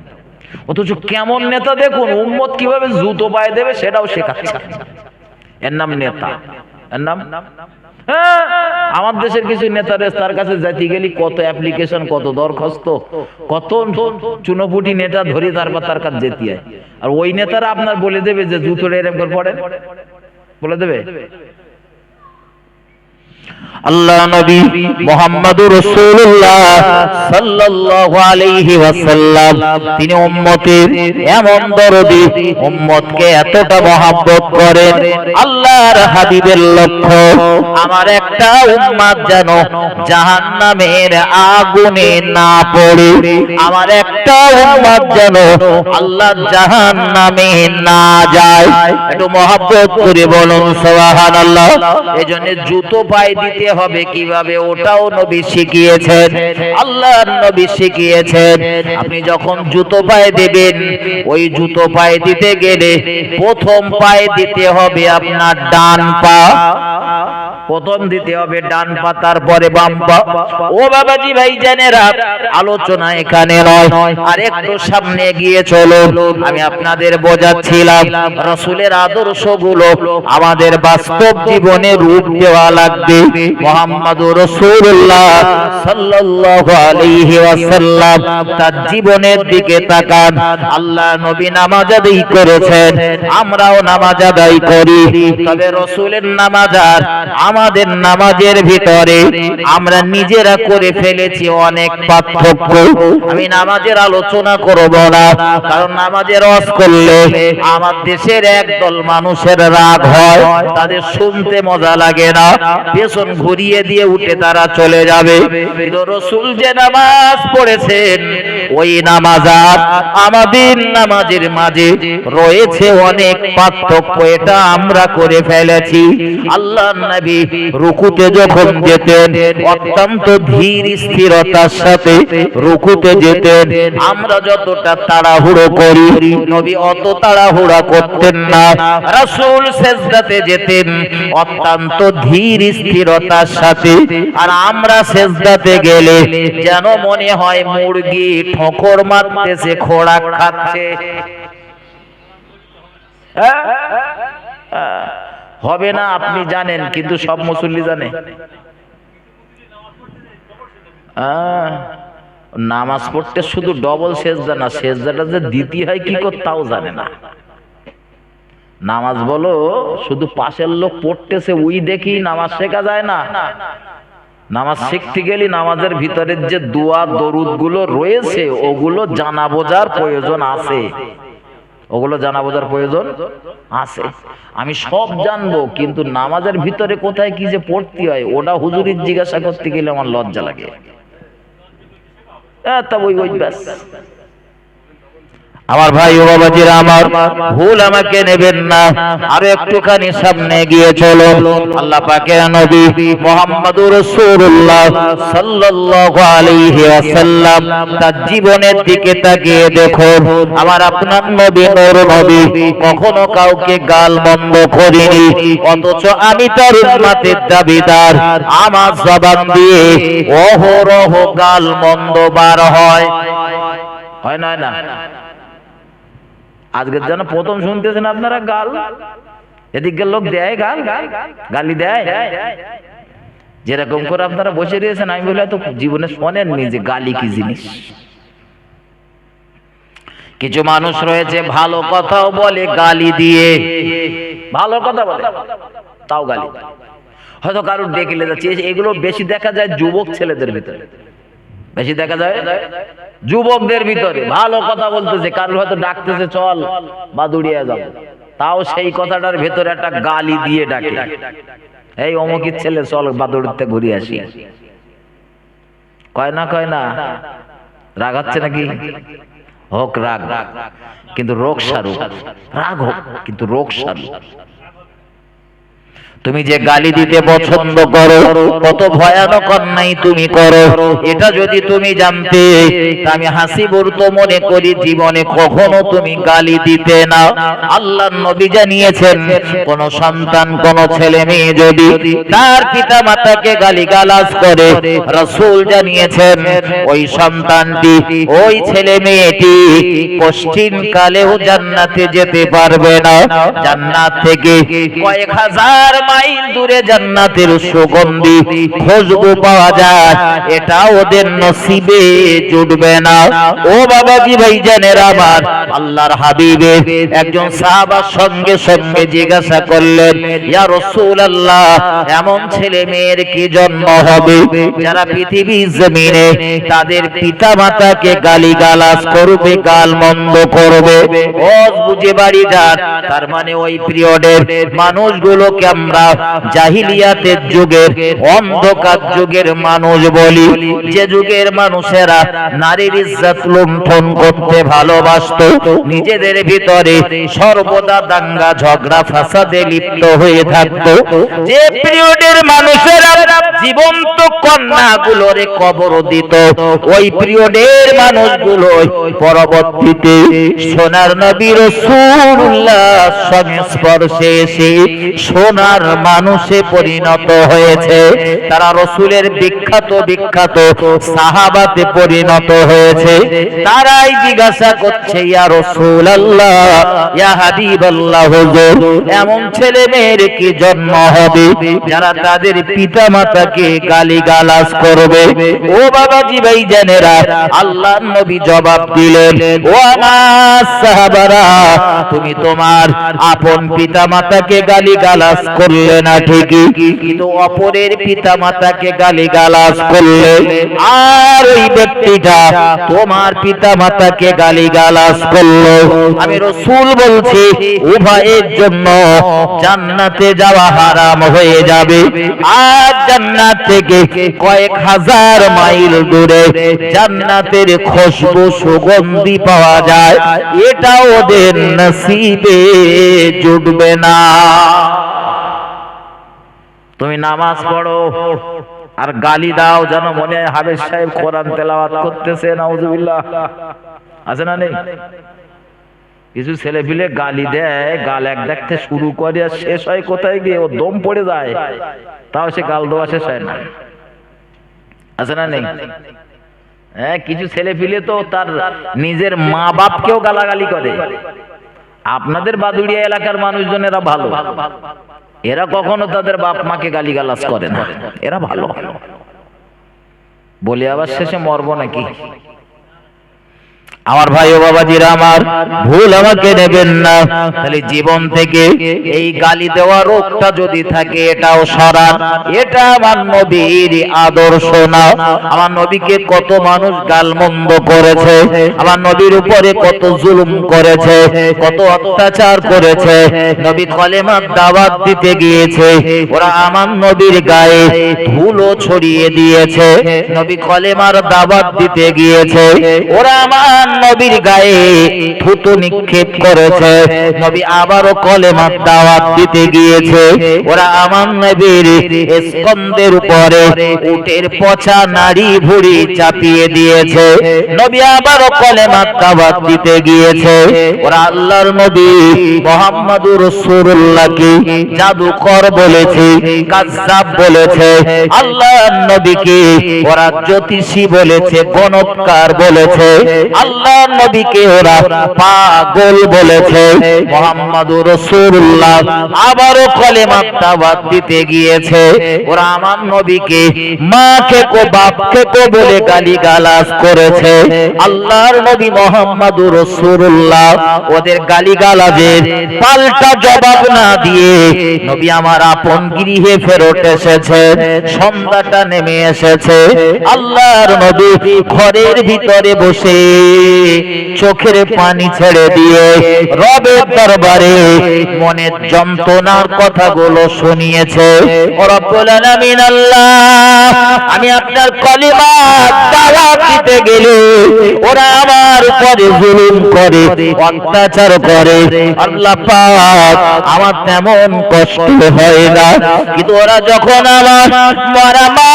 অথচ কেমন নেতা দেখুন, উম্মত কিভাবে জুতো পায়ে দেবে সেটাও শেখাচ্ছে। এর নাম নেতা, এর নাম। হ্যাঁ, আমার দেশের কিছু নেতারে তার কাছে যাইতে গেলি কত অ্যাপ্লিকেশন, কত দরখাস্ত, কত চুনোপুটি নেতা ধরে তারপর তার কাছে যেতে হয়। আর ওই নেতারা আপনার বলে দেবে যে জুতোটা এরকম করে পড়েন, বলে দেবে। আল্লাহ নবী মুহাম্মদুর রাসূলুল্লাহ সাল্লাল্লাহু আলাইহি ওয়াসাল্লাম তিনি উম্মতের এমন দরদি, উম্মতকে এতটা মহব্বত করেন। আল্লাহর হাবিবের লক্ষ্য আমার একটা উম্মত যেন জাহান্নামের আগুনে না পড়ে, আমার একটা উম্মত যেন আল্লাহর জাহান্নামে না যায়। একটু মহব্বত করে বলুন সুবহানাল্লাহ। এজন্য জুতো পায়ে দিতে হবে কিভাবে, ওটাও নবী শিখিয়েছেন, আল্লাহর নবী শিখিয়েছেন। আপনি যখন জুতো পায়ে দেবেন, ওই জুতো পায়ে দিতে গেলে প্রথম পায়ে দিতে হবে আপনার ডান পা, প্রথম দিতে হবে ডান পা, তারপরে বাম পা। ও বাবাজি ভাই জানেরা, আলোচনা এখানে নয়, আর একটু সামনে গিয়ে চলো। আমি আপনাদের বোঝাচ্ছিলাম রাসূলের আদর্শগুলো আমাদের বাস্তব জীবনে রূপ দেওয়া লাগবে। মুহাম্মদুর রাসূলুল্লাহ সাল্লাল্লাহু আলাইহি ওয়াসাল্লাম তার জীবনের দিকে তাকান। আল্লাহ নবী নামাজ আদায় করেছেন, আমরাও নামাজ আদায় করি, তবে রাসূলের নামাজ আর আমাদের নামাজের ভিতরে আমরা নিজেরা করে ফেলেছি অনেক পার্থক্য। আমি নামাজের আলোচনা করব না, কারণ নামাজের ওয়াজ করলে আমার দেশের একদল মানুষের রাগ হয়, তাদের শুনতে মজা লাগে না, পেছন ঘুরিয়ে দিয়ে উঠে তারা চলে যাবে। কিন্তু রাসূল যে নামাজ পড়েছেন, ওই নামাজ আর আমাদের নামাজের মাঝে রয়েছে অনেক পার্থক্য, এটা আমরা করে ফেলেছি। আল্লাহর নবী রুকুতে যখন যেতেন অত্যন্ত ধীর স্থিরতার সাথে রুকুতে যেতেন। আমরা যতটা তাড়াহুড়ো করি, নবী অত তাড়াহুড়া করতেন না। রাসূল সেজদাতে যেতেন অত্যন্ত ধীর স্থিরতার সাথে, আর আমরা সেজদাতে গেলে যেন মনে হয় মুরগি ঠোকর মারতেছে, খোরাক খাচ্ছে। হবে না আপনি জানেন, কিন্তু সব মুসল্লি জানে। নামাজ পড়তে শুধু ডবল সেজদা না, সেজদাটা যে দিতে হয় কি করে তাও জানে না। নামাজ বলো শুধু পাশের লোক পড়তেছে ওই দেখি নামাজ শেখা যায় না। নামাজ শিখতে গেলে নামাজের ভিতরের যে দোয়া দরুদ গুলো রয়েছে ওগুলো জানা বোঝার প্রয়োজন আছে, ওগুলো জানা বোঝার প্রয়োজন আছে। আমি সব জানবো, কিন্তু নামাজের ভিতরে কোথায় কি যে পড়তে হয় ওটা হুজুরির জিজ্ঞাসা করতে গেলে আমার লজ্জা লাগে। তা ওই ব্যাস। আমার ভাই ও বাবাজিরা আমার, ভুল আমাকে নেবেন না, আরো একটুখানি সামনে গিয়ে চলো। আল্লাহ পাকের নবী মুহাম্মদুর রাসূলুল্লাহ সাল্লাল্লাহু আলাইহি ওয়াসাল্লাম তার জীবনের দিকে তাকিয়ে দেখো। আমার আপনার নবী নূর নবী কখনো কাউকে গাল মন্দ করেনি, অথচ আমি তার উম্মতের দাবিদার। আমার জবান দিয়ে অহরহ গাল মন্দ বার হয়, হয় না? না, আজকের জন্য প্রথম শুনতেছেন আপনারা গাল, এদিকের লোক দেয় গাল, গালি দেয়। যেরকম করে আপনারা বসে রয়েছেন, আমি বলে তো জীবনে শোনেননি যে গালি কি জিনিস। কিছু মানুষ রয়েছে ভালো কথাও বলে গালি দিয়ে, ভালো কথা বলে তাও গালি, হয়তো কারোর ডেকে যাচ্ছে। এগুলো বেশি দেখা যায় যুবক ছেলেদের ভিতরে, বেশি দেখা যায় যুবকদের ভিতরে। ভালো কথা বলতেছে, কারোর হয়তো ডাকতেছে চল বাদুড়িয়া যাবো, তাও সেই কথাটার ভেতরে একটা গালি দিয়ে ডাকে, এই অমুকের ছেলে চল বাদুড়িতে ঘুরে আসি। কয় না রাগ হচ্ছে নাকি? হোক রাগ, কিন্তু রোগ সারুক। রাগ হোক কিন্তু রোগ সারুক। তুমি যে গালি দিতে পছন্দ করো, কত ভয়ানক অন্যায় তুমি করো, এটা যদি তুমি জানতে, আমি হাসিবুর তো মনে করি জীবনে কখনো তুমি গালি দিতে না। আল্লাহর নবী জানিয়েছেন, কোন সন্তান, কোন ছেলে মেয়ে যদি তার পিতা মাতাকে গালিগালাজ করে, রাসূল জানিয়েছেন ওই সন্তানটি, ওই ছেলে মেয়েটি পশ্চিম কালেও জান্নাতে যেতে পারবে না। জান্নাত থেকে কয়েক হাজার মাইল দূরে জান্নাতের সুগন্ধি খুশবু পাওয়া যায়, এটা ওদের নসিবে জুটবে না। ও বাবাজি ভাইজানেরা আমার, আল্লাহর হাবিবে একজন সাহাবার সঙ্গে সঙ্গে জিজ্ঞাসা করলেন, ইয়া রাসূলুল্লাহ, এমন ছেলে মেয়ের কি জন্ম হবে যারা পৃথিবীর জমিনে তাদের পিতা মাতাকে গালিগালাজ করবে, গালমন্দ করবে? ও বুঝে বাড়ি যান, তার মানে ওই পিরিয়ডের মানুষগুলোকে আমরা জাহিলিয়াতের যুগের, অন্ধকার যুগের মানুষ বলি। যে যুগের মানুষেরা নারীর ইজ্জত লুণ্ঠন করতে ভালোবাসতো, নিজেদের ভিতরে সর্বদা দাঙ্গা ঝগড়া ফাসাদে লিপ্ত হয়ে থাকতো, যে পিরিয়ডের মানুষেরা জীবন্ত কন্যাগুলোরে কবর দিত, ওই পিরিয়ডের মানুষগুলো পরবর্তীতে সোনার নবী রাসূলুল্লাহ সংস্পর্শে এসে সোনার মানুষে পরিণত হয়েছে। তারা রাসূলের বিখ্যাত বিখ্যাত সাহাবাতে পরিণত হয়েছে। তারাই জিজ্ঞাসা করছে, ইয়া রাসূলুল্লাহ, ইয়া হাবিবাল্লাহ, হুজুর, এমন ছেলে মেয়ের কি জন্ম হবে যারা তাদের পিতা মাতাকে গালিগালাজ করবে? ও বাবাজি ভাইজানেরা, আল্লাহর নবী জবাব দিলেন, ও আমার সাহাবারা, তুমি তোমার আপন পিতা মাতাকে গালিগালাজ করলে না ঠিকই, কিন্তু অপরের পিতা মাতাকে গালিগালাজ করলে, আর ওই ব্যক্তিটা তোমার পিতা মাতাকে গালিগালাজ করলো, আমি রাসূল বলছি উভয়ের জন্য জান্নাতে যাওয়া হারাম হয়ে যাবে। আর জান্নাত থেকে কয়েক হাজার মাইল দূরে জান্নাতের খুশবু সুগন্ধি পাওয়া যায়, এটা ওদের নসিবে জুটবে না। তুমি নামাজ পড়ো আর গালি দাও, যেন মনে হয় হাফেজ সাহেব কোরআন তেলাওয়াত করতেছে, নাউজুবিল্লাহ। আছে না নেই? কিছু ছেলে পিলে গালি দেয়, গাল এক দেখতে শুরু করে আর শেষ হয় কোথায় গিয়ে, ও দম পড়ে যায়, তাও সে গাল দেওয়া শেষ হয় না। আছে না নেই? হ্যাঁ, কিছু ছেলে পিলে তো তার নিজের মা বাপকেও গালাগালি করে। আপনাদের বাদুড়িয়া এলাকার মানুষজনেরা ভালো, এরা কখনো তাদের বাপ মাকে গালিগালাজ করে না, এরা ভালো। বলে আবার শেষে মরবো নাকি? আমার ভাই ও বাবাজিরা আমার, ভুল আমাকে নেবেন না। তাহলে জীবন থেকে এই গালি দেওয়া রোগটা যদি থাকে, এটাও সরান। এটা আমার নবীর আদর্শ না। আমার নবীকে কত মানুষ গালমন্দ করেছে, আমার নবীর উপরে কত জুলুম করেছে, কত অত্যাচার করেছে। নবী কলেমার দাওয়াত দিতে গিয়েছে, ওরা আমার নবীর গায়ে ধুলো ছড়িয়ে দিয়েছে। নবী কলেমার দাওয়াত দিতে গিয়েছে, ওরা আমার নবীর গায়ে থুতু নিক্ষেপ করেছে। নবী আবারও কলেমার দাওয়াত দিতে গিয়েছে, ওরা আমার নবীর স্কন্ধের উপরে উটের পচা নাড়ি ভুড়ি চাপিয়ে দিয়েছে। নবী আবারও কলেমার দাওয়াত দিতে গিয়েছে, ওরা আল্লাহর নবী মুহাম্মদুর রাসূলুল্লাহকে জাদুকর বলেছে, কাযযাব বলেছে। আল্লাহর নবীকে ওরা জ্যোতিষী বলেছে, গণৎকার বলেছে। আল্লাহর নবীকে ওরা পাগল বলেছে। মুহাম্মদুর রাসূলুল্লাহ আবারও কলেমার দাওয়াত দিতে গিয়েছে, ওরা আমার নবীকে মাকে কো বাপকে কো বলে গালিগালাজ করেছে। আল্লাহর নবী মুহাম্মদুর রাসূলুল্লাহ ওদের গালিগালাজের পাল্টা জবাব না দিয়ে নবী আমার আপন গৃহে ফেরত এসেছে। সন্ধ্যাটা নেমে এসেছে, আল্লাহর নবী ঘরের ভিতরে বসে চোখের পানি ছেড়ে দিয়ে রবের দরবারে মনের যন্ত্রণার কথাগুলো শুনিয়েছে। ও রব্বুল আলামিন আল্লাহ, আমি আপনার কলিমা দাওয়াত দিতে গেলে ওরা আমার উপরে জুলুম করে, অত্যাচার করে। আল্লাহ পাক, আমার তেমন কষ্ট হয় না, কিন্তু ওরা যখন আমার মরা মা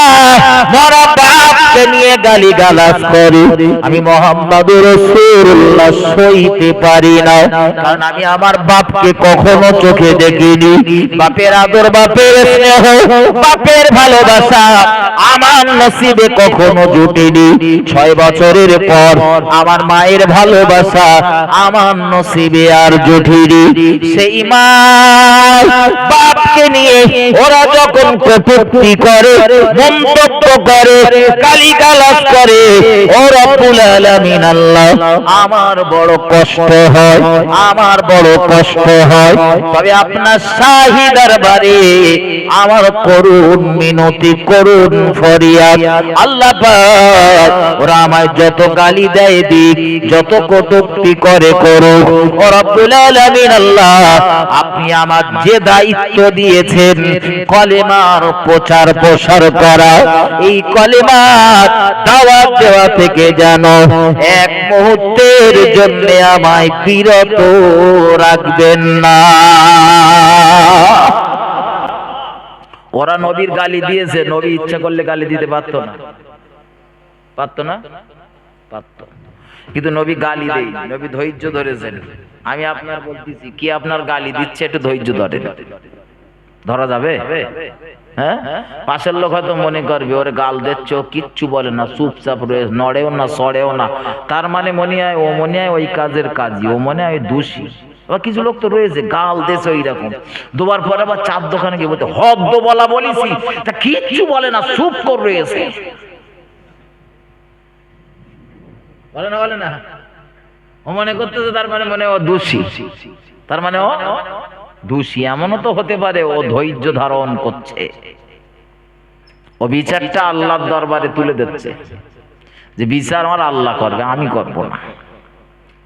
মরা বাপকে নিয়ে গালিগালাজ করে, আমি মুহাম্মদুর রাসূলুল্লাহ সইতে পারি না। কারণ আমি আমার বাপকে কখনো চোখে দেখিনি। বাপের আদর, বাপের স্নেহ, বাপের ভালোবাসা আমার নসিবে কখনো জুটেনি। 6 বছরের পর আমার মায়ের ভালোবাসা আমার নসিবে আর জুটেনি। সেই মা বাপকে নিয়ে ওরা যখন কটূক্তি করে, মন্তব্য করে, গালিগালাজ করে, ও রব্বুল আলামিন আল্লাহ, আমার বড় কষ্ট হয়, আমার বড় কষ্ট হয়। তবে আপনার শাহী দরবারে আমার করুণ মিনতি, করুণ ফরিয়াদ, আল্লাহ পাক ওরা আমায় যত গালি দেয় দিক, যত কটূক্তি করে করুক, ও রব্বুল আলামিন আল্লাহ, আপনি আমার যে দায়িত্ব দিয়েছেন কলেমার প্রচার প্রসার করা, এই কলেমার দাওয়াত দেওয়া থেকে যেন এক মুহূর্তের জন্য আমায় বিরত রাখবেন না। ওরা নবীর গালি দিয়েছে, নবী ইচ্ছা করলে গালি দিতে পারতো না, পারতো না, পারতো, কিন্তু নবী গালি দেই, নবী ধৈর্য ধরেছেন। আমি আপনার বলতেছি, কি আপনার গালি দিচ্ছে, একটু ধৈর্য ধরেন, ধরা যাবে? হ্যাঁ, পাশের লোক হয়তো মনে করবে ওরে গাল দিচ্ছ, কিচ্ছু বলে না, চুপচাপ রয়েছে, নড়েও না, সড়েও না, তার মানে মনে হয় ও মনে হয় ওই কাজের কাজী, ও মনে হয় দোষী। আবার কিছু লোক তো রয়েছে গাল দেশে ওই রকম, দুবার পরে আবার চার দোকানে গিয়ে বলতে হদ্দ বলা বলিছি, তা কিচ্ছু বলে না, চুপ করে রয়েছে, বলে না, বলে না, ও মনে করতেছে তার মানে মনে ও দোষী, তার মানে ও দোষী। এমনও তো হতে পারে ও ধৈর্য ধারণ করছে, ও বিচারটা আল্লাহর দরবারে তুলে দিচ্ছে, যে বিচার আমার আল্লাহ করবে, আমি করব না।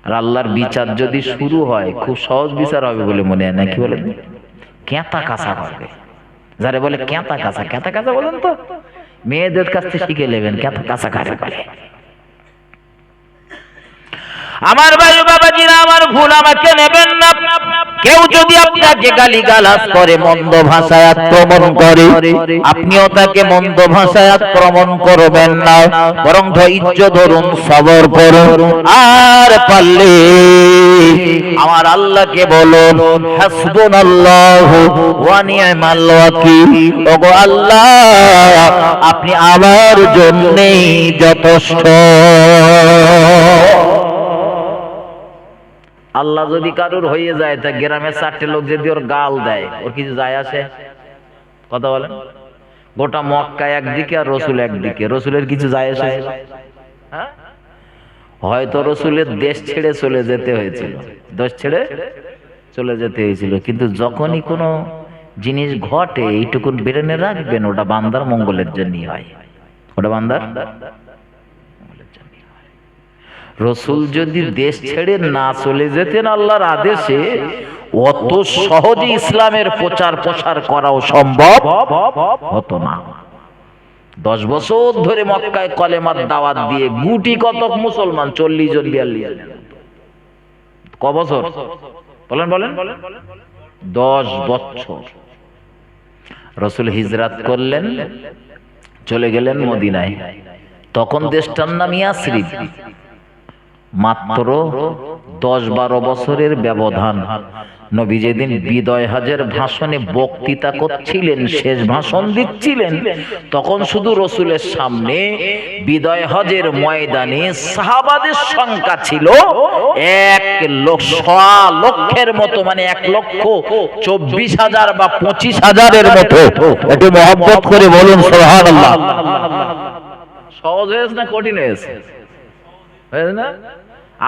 আর আল্লাহর বিচার যদি শুরু হয়, খুব সহজ বিচার হবে বলে মনে হয় না, কি বলেন? কেঁতা কাঁচা করবে, যারে বলে কেঁতা কাঁচা, কেঁতা কাঁচা বলেন তো, মেয়েদের কাছ থেকে শিখে নেবেন কেঁতা কাঁচা কারে বলে। আমার ভাই বাবাজিরা, আমার ভুল আমাকে নেবেন না। কেউ যদি আপনাকে গালিগালাজ করে, মন্দ ভাষায় আক্রমণ করে, আপনিও তাকে মন্দ ভাষায় আক্রমণ করবেন না, বরং ধৈর্য ধরুন, সবর করুন, আর পারলে আমার আল্লাহকে বলুন হাসবুনাল্লাহু ওয়া নি'মাল ওয়াকিল। ওগো আল্লাহ, আপনি আমার জন্যই যথেষ্ট। আল্লাহ যদি কারুর হয়ে যায়, তা গ্রামের 4টে লোক যদি ওর গাল দেয়, ওর কিছু যায় আসে? কথা বলেন। গোটা মক্কা একদিকে আর রসুল একদিকে, রসুলের কিছু যায় আসে? হ্যাঁ, হয়তো রসুলের দেশ ছেড়ে চলে যেতে হয়েছিল, দেশ ছেড়ে চলে যেতে হয়েছিল, কিন্তু যখনই কোনো জিনিস ঘটে, এইটুকু বেরেনে রাখবেন, ওটা বান্দার মঙ্গলের জন্যই হয়, ওটা বান্দার। রসুল যদি দেশ ছেড়ে না চলে যেতেন আল্লাহর আদেশে, অত সহজে ইসলামের প্রচার প্রসার করাও সম্ভব হতো না। 10 বছর ধরে মক্কায় কলেমার দাওয়াত দিয়ে গুটি কতক মুসলমান, 40 জন 42 জন। ক বছর বলেন, বলেন? 10 বছর। রসুল হিজরাত করলেন, চলে গেলেন মদিনায়। তখন দেশটার নাম ইয়াসরিব। মাত্র 10-12 বছরের ব্যবধান। নবী যেদিন বিদায় হজের ভাষণে বক্তৃতা করছিলেন, শেষ ভাষণ দিচ্ছিলেন, তখন শুধু রসুলের সামনে বিদায় হজের ময়দানে সাহাবাদের সংখ্যা ছিল 1,00,000 মতো, মানে 1,24,000 বা 25,000-এর মতো। একটু মহব্বত করে বলুন সুবহানাল্লাহ। সহজ হয়েছে না কঠিন হয়েছে? হয়েছে না?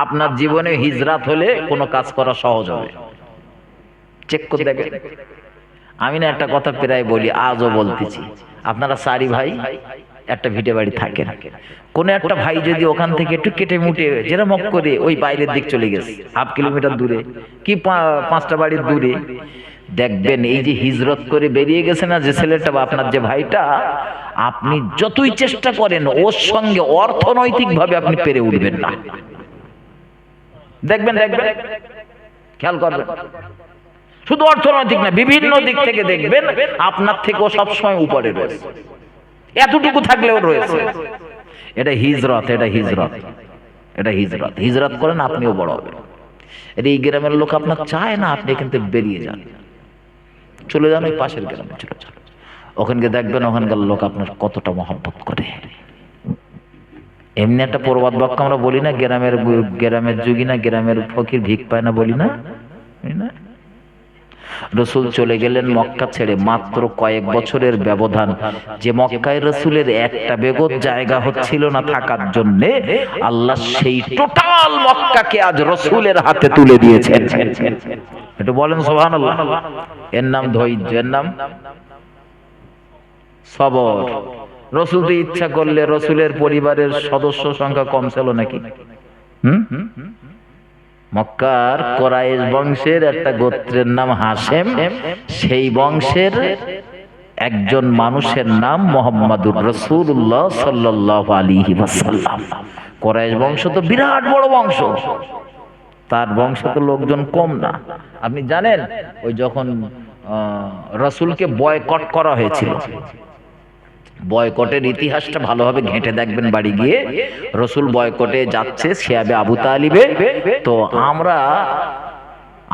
আপনার জীবনে হিজরাত হলে কোনো কাজ করা সহজ হবে, চেক করে দেখেন। আমি না একটা কথা প্রায় বলি, আজও বলতেছি, আপনারা 4 ভাই, একটা ভিটে বাড়ি থাকেন, কোন একটা ভাই যদি ওখান থেকে একটু কেটে মুটে যেরকম করে ওই বাইরের দিক চলে গেছে, 1/2 কিলোমিটার দূরে কি 5টা বাড়ির দূরে, দেখবেন এই যে হিজরত করে বেরিয়ে গেছে না যে ছেলেটা বা আপনার যে ভাইটা, আপনি যতই চেষ্টা করেন ওর সঙ্গে অর্থনৈতিক ভাবে আপনি পেরে উঠবেন না। দেখবেন দেখবেন, খেয়াল করবেন, শুধু অর্থনৈতিক না, বিভিন্ন দিক থেকে দেখবেন আপনার থেকেও সবসময় উপরে রয়েছে, এতটুকু থাকলেও রয়েছে। এটা হিজরত, এটা হিজরত, এটা হিজরত। হিজরত করেন আপনিও বড় হবেন। এই গ্রামের লোক আপনার চায় না আপনি কিন্তু বেরিয়ে যান, চলে যান ওই পাশের গ্রামে, চলে যান, ওখানকে দেখবেন ওখানকার লোক আপনার কতটা মহব্বত করে। এমনি একটা প্রবাদ বাক্য আমরা বলি না, গ্রামের যুগী না গ্রামের ফকির ভিক পায় না, বলি না? রসুল চলে গেলেন মক্কা ছেড়ে, মাত্র কয়েক বছরের ব্যবধান। যে মক্কায় রসুলের একটা বেগত জায়গা হচ্ছিল না থাকার জন্য, আল্লাহ সেই টোটাল মক্কাকে আজ রসুলের হাতে তুলে দিয়েছেন। একটু বলেন সুবহানাল্লাহ। এর নাম ধৈর্য, এর নাম সবর। রসুল তো ইচ্ছা করলে রসুলের পরিবারের সদস্য সংখ্যা কম ছিল নাকি? মক্কার কোরাইশ বংশের একটা গোত্রের নাম হাশেম, সেই বংশের একজন মানুষের নাম মুহাম্মাদুর রাসূলুল্লাহ সাল্লাল্লাহু আলাইহি ওয়াসাল্লাম। কোরাইশ বংশ তো বিরাট বড় বংশ, তার বংশ তো লোকজন কম না। আপনি জানেন ওই যখন রাসূলকে বয়কট করা হয়েছিল, বয়কটের ইতিহাসটা ভালোভাবে ঘেঁটে দেখবেন বাড়ি গিয়ে। রসুল বয়কটে যাচ্ছে শিয়াবে আবু তালিবে, তো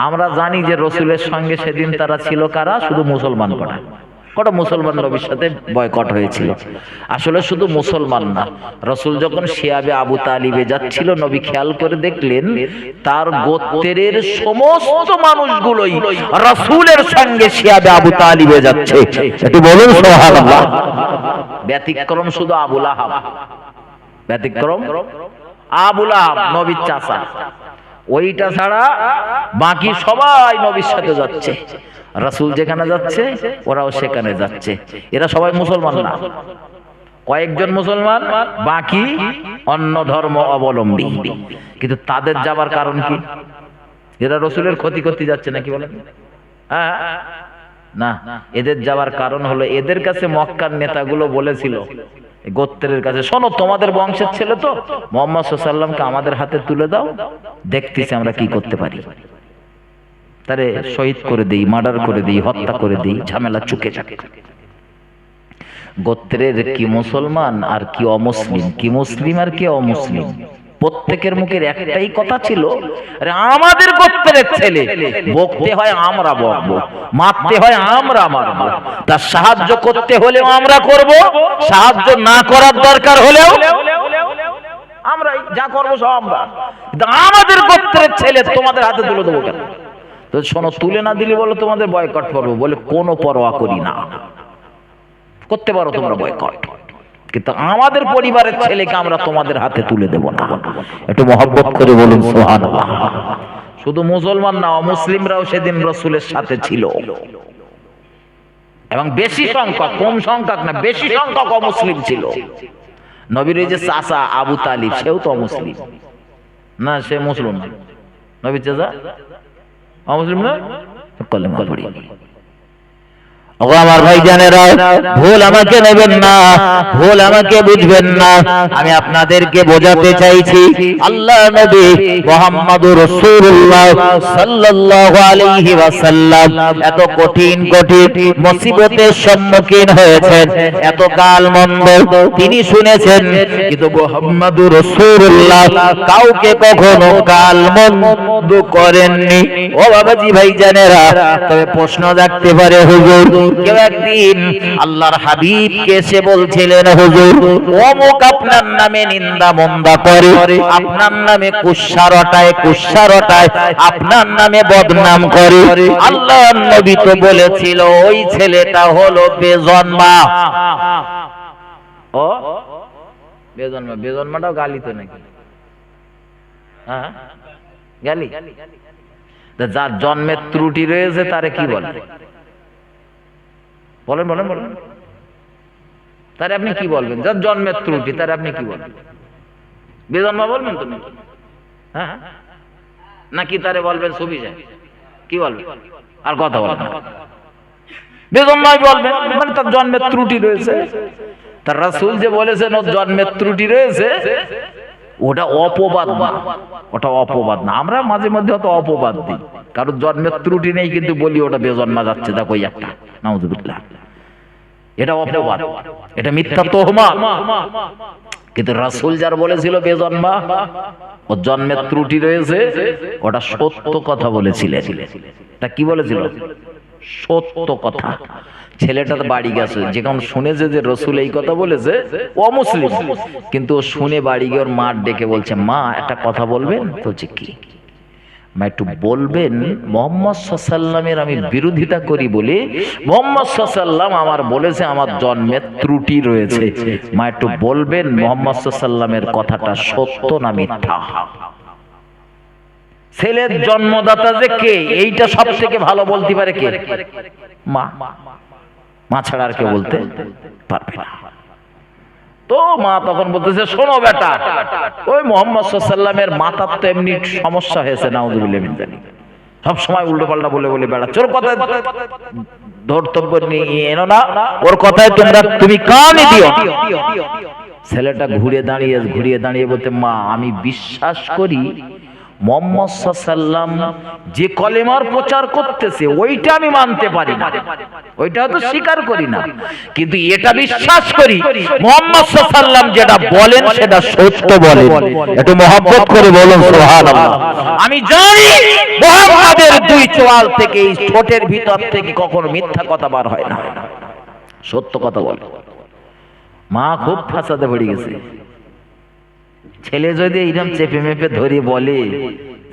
আমরা জানি যে রসুলের সঙ্গে সেদিন তারা ছিল কারা? শুধু মুসলমান। কটা মুসলমান নবীর সাথে বয়কট হয়েছিল। আসলে শুধু মুসলমান না, রসুল যখন শিয়াবে আবু তালিবে যাচ্ছিল, নবী খেয়াল করে দেখলেন তার গোত্রের সমস্ত মানুষগুলোই রসুলের সঙ্গে শিয়াবে আবু তালিবে যাচ্ছে। একটু বলুন সুবহানাল্লাহ। ব্যতিক্রম শুধু আবু লাহাব, ব্যতিক্রম আবু লাহাব নবীর চাচা, ওইটা ছাড়া বাকি সবাই নবীর সাথে যাচ্ছে। রাসূল যেখানে যাচ্ছে ওরাও সেখানে যাচ্ছে। এরা সবাই মুসলমান না, কয়েকজন মুসলমান, বাকি অন্য ধর্ম অবলম্বী। কিন্তু তাদের যাবার কারণ কি? এরা রসুলের ক্ষতি করতে যাচ্ছে নাকি বলেন? হ্যাঁ না, এদের যাওয়ার কারণ হলো এদের কাছে মক্কার নেতাগুলো বলেছিল গোত্রের কাছে, শোনো তোমাদের বংশের ছেলে তো, মুহাম্মদ সাল্লাল্লাহু আলাইহি ওয়াসাল্লামকে আমাদের হাতে তুলে দাও, দেখতেছি আমরা কি করতে পারি, তারে শহীদ করে দেই, মার্ডার করে দেই, হত্যা করে দেই, ঝামেলা চুকে যাবে। গোত্রের কি মুসলমান আর কি অমুসলিম, কি মুসলিম আর কি অমুসলিম, প্রত্যেকের মুখের একটাই কথা ছিল, আমাদের গোত্রের ছেলে, বকতে হয় আমরা বকবো, মারতে হয় আমরা মারবো, তার সাহায্য করতে হলেও আমরা করব, সাহায্য না করার দরকার হলেও আমরা যা করবো সব আমরা। আমাদের গোত্রের ছেলে তোমাদের হাতে তুলে দেবো কেন? তো শোনো, তুলে না দিলে বলো তোমাদের বয়কট করবো, বলে কোনো পরোয়া করি না, করতে পারো তোমরা বয়কট, কিন্তু আমাদের পরিবারের ছেলেকে আমরা তোমাদের হাতে তুলে দেব না। একটু মহব্বত করে বলুন সুবহানাল্লাহ। শুধু মুসলমান না, অমুসলিমরাও সেদিন রাসূলের সাথে ছিল, এবং বেশি সংখ্যক, কম সংখ্যক না, বেশি সংখ্যক অমুসলিম ছিল। নবীর এই যে চাচা আবু তালিব, সেও তো অমুসলিম না, সে মুসলমান। নবীর চাচা অমুসলিম না, কলেমা পড়ি। ও আমার ভাইজানেরা, ভুল আমাকে নেবেন না, ভুল আমাকে বুঝবেন না, আমি আপনাদেরকে বোঝাতে চাইছি আল্লাহ নবী মুহাম্মদুর রাসূলুল্লাহ সাল্লাল্লাহু আলাইহি ওয়াসাল্লাম এত কঠিন কঠিন মুসিবতের সম্মুখীন হয়েছেন, এত গালমন্দ তিনি শুনেছেন, কিন্তু মুহাম্মদুর রাসূলুল্লাহ কাউকে কখনো গালমন্দ করেননি। ও বাবাজি ভাইজানেরা, তবে প্রশ্ন রাখতে পারে হুজুর, কেউ একদিন আল্লাহর হাবিবকে এসে বলছিলেন, হুজুর অমুক আপনার নামে নিন্দা মন্দা করে, আপনার নামে কুৎসা রটায়, আপনার নামে বদনাম করে, আল্লাহর নবী তো বলেছিল ওই ছেলেটা হলো বেজন্মা। ও বেজন্মা, বেজন্মাটাও গালি তো নাকি? হ্যাঁ গালি। যার জন্মের ত্রুটি রয়েছে তারে কি বলে? বলেন বলেন বলেন। তারে আপনি কি বলবেন? যার জন্মের ত্রুটি তারে আপনি কি বলবেন? বেজন্মা বলবেন তুমি? হ্যাঁ, নাকি তারে বলবেন ছবি যায়? কি বলবেন? আর কথা বলবেন না, বেজন্মাই বলবেন, মানে তার জন্মের ত্রুটি রয়েছে। তার রাসূল যে বলেছেন ওর জন্মের ত্রুটি রয়েছে, ওটা অপবাদ না, ওটা অপবাদ না। আমরা মাঝে মধ্যে অত অপবাদ দিই, কারণ জন্মের ত্রুটি নেই কিন্তু বলি ওটা বেজন্মা যাচ্ছে, দেখো ওই একটা, নাউযুবিল্লাহ। এটা অপবাদ, এটা মিথ্যা তুহমত। কিন্তু রাসূল যার বলেছিল বেজন্মা, ওর জন্মের ত্রুটি রয়েছে, ওটা সত্য কথা বলেছিলেন। এটা কি বলেছিল? সত্য কথা। ছেলেটা বাড়ি গেছে, যখন শুনেছে যে রাসূল এই কথা বলেছে, ও মুসলিম, কিন্তু ও শুনে বাড়ি গিয়ে ওর মা ডেকে বলছে, মা একটা কথা বলবেন? বলছে কি? মা একটু বলবেন, মুহাম্মদ সাল্লাল্লাহু আলাইহি ওয়াসাল্লামের আমি বিরোধিতা করি বলে মুহাম্মদ সাল্লাল্লাহু আলাইহি ওয়াসাল্লাম আমার বলেছে আমার জন্মের ত্রুটি রয়েছে। মা একটু বলবেন মুহাম্মদ সাল্লাল্লাহু আলাইহি ওয়াসাল্লামের কথাটা সত্য না মিথ্যা? ছেলের জন্মদাতা যে কে, এইটা সবথেকে ভালো বলতে পারে কে? মা। মা ছাড়া আর কেউ বলতে পারবে না। তো মা তখন বলতেছে, শোনো বেটা, ওই মুহাম্মদ সাল্লাল্লাহু আলাইহি ওয়াসাল্লামের মাথার তো এমনি সমস্যা হয়েছে, নাউযুবিল্লাহ মিন যালিক, সব সময় উল্টো পাল্টা বলে বলে বেড়াচ্ছে, ওর কথায় ধর্তব্য নিয়ে এনো না, ওর কথায় তুমি কানই দিও। ছেলেটা ঘুরে দাঁড়িয়ে বলতে, মা আমি বিশ্বাস করি মুহাম্মদ সাল্লাল্লাহু আলাইহি ওয়াসাল্লাম যে কলেমার প্রচার করতেছে ওইটা আমি মানতে পারি না, ওইটা তো স্বীকার করি না, কিন্তু এটা বিশ্বাস করি মুহাম্মদ সাল্লাল্লাহু আলাইহি ওয়াসাল্লাম যেটা বলেন সেটা সত্য বলেন। একটু মহব্বত করে বলুন সুবহানাল্লাহ। আমি জানি মুহাম্মাদের দুই চোয়াল থেকে, এই ঠোঁটের ভিতর থেকে কখনো মিথ্যা কথা বার হয় না, সত্য কথা বলে। মা খুব ফাসাদে পড়ে গেছে। ছেলে যদি এইরকম চেপে মেপে ধরে বলে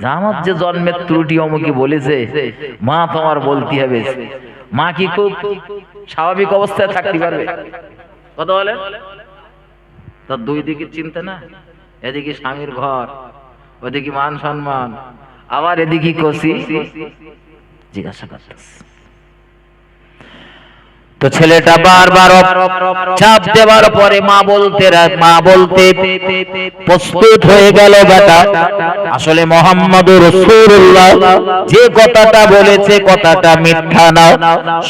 যে আমার যে জন্মের ত্রুটি অমুকি বলেছে, মা তোমার বলতে হবে, মা কি খুব স্বাভাবিক অবস্থায় থাকতে পারবে? কথা বলে, তার দুই দিকে চিন্তা না, এদিকে স্বামীর ঘর, ওদিকে মান সম্মান, আবার এদিকে কষি জিজ্ঞাসা করতেছে। তো ছেলেটা বারবার চাপ দেওয়ার পরে মা বলতে প্রস্তুত হয়ে গেল, বেটা আসলে মুহাম্মদুর রাসূলুল্লাহ যে কথাটা বলেছে কথাটা মিথ্যা না,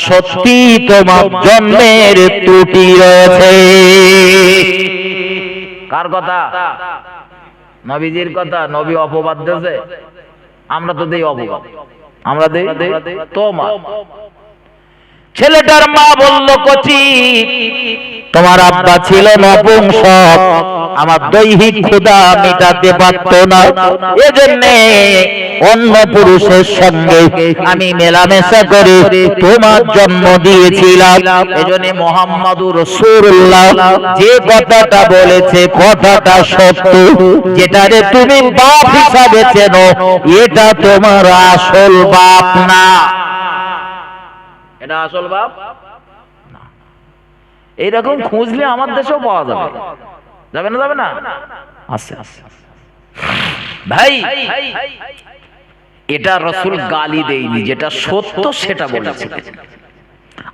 সত্যি তোমার জন্মের ত্রুটি রয়েছে। কার কথা? নবীজির কথা। নবী অপবাদ দিয়েছে, আমরা তো দেই অপবাদ, আমরা দেই তোমার। ছেলেটার মা বলল, কচি তোমার আব্বা ছিল নপুংসক, আমার দৈহিক ক্ষুধা মেটাতে পারত না, এজন্য অন্য পুরুষের সঙ্গে আমি মেলামেশা করে তোমার জন্ম দিয়েছিলাম। এজন্য মুহাম্মদুর রাসূলুল্লাহ যে কথাটা বলেছে কথাটা সত্য, যেটারে তুমি বাপ হিসাবে চেনো এটা তোমার আসল বাপ না, এটা আসল বাপ না। এইরকম খুঁজলে আমার দেশেও পাওয়া যাবে, যাবে না? যাবে না? আস্তে আস্তে ভাই, এটা রাসূল গালি দেয়নি, যেটা সত্য সেটা বলেছে।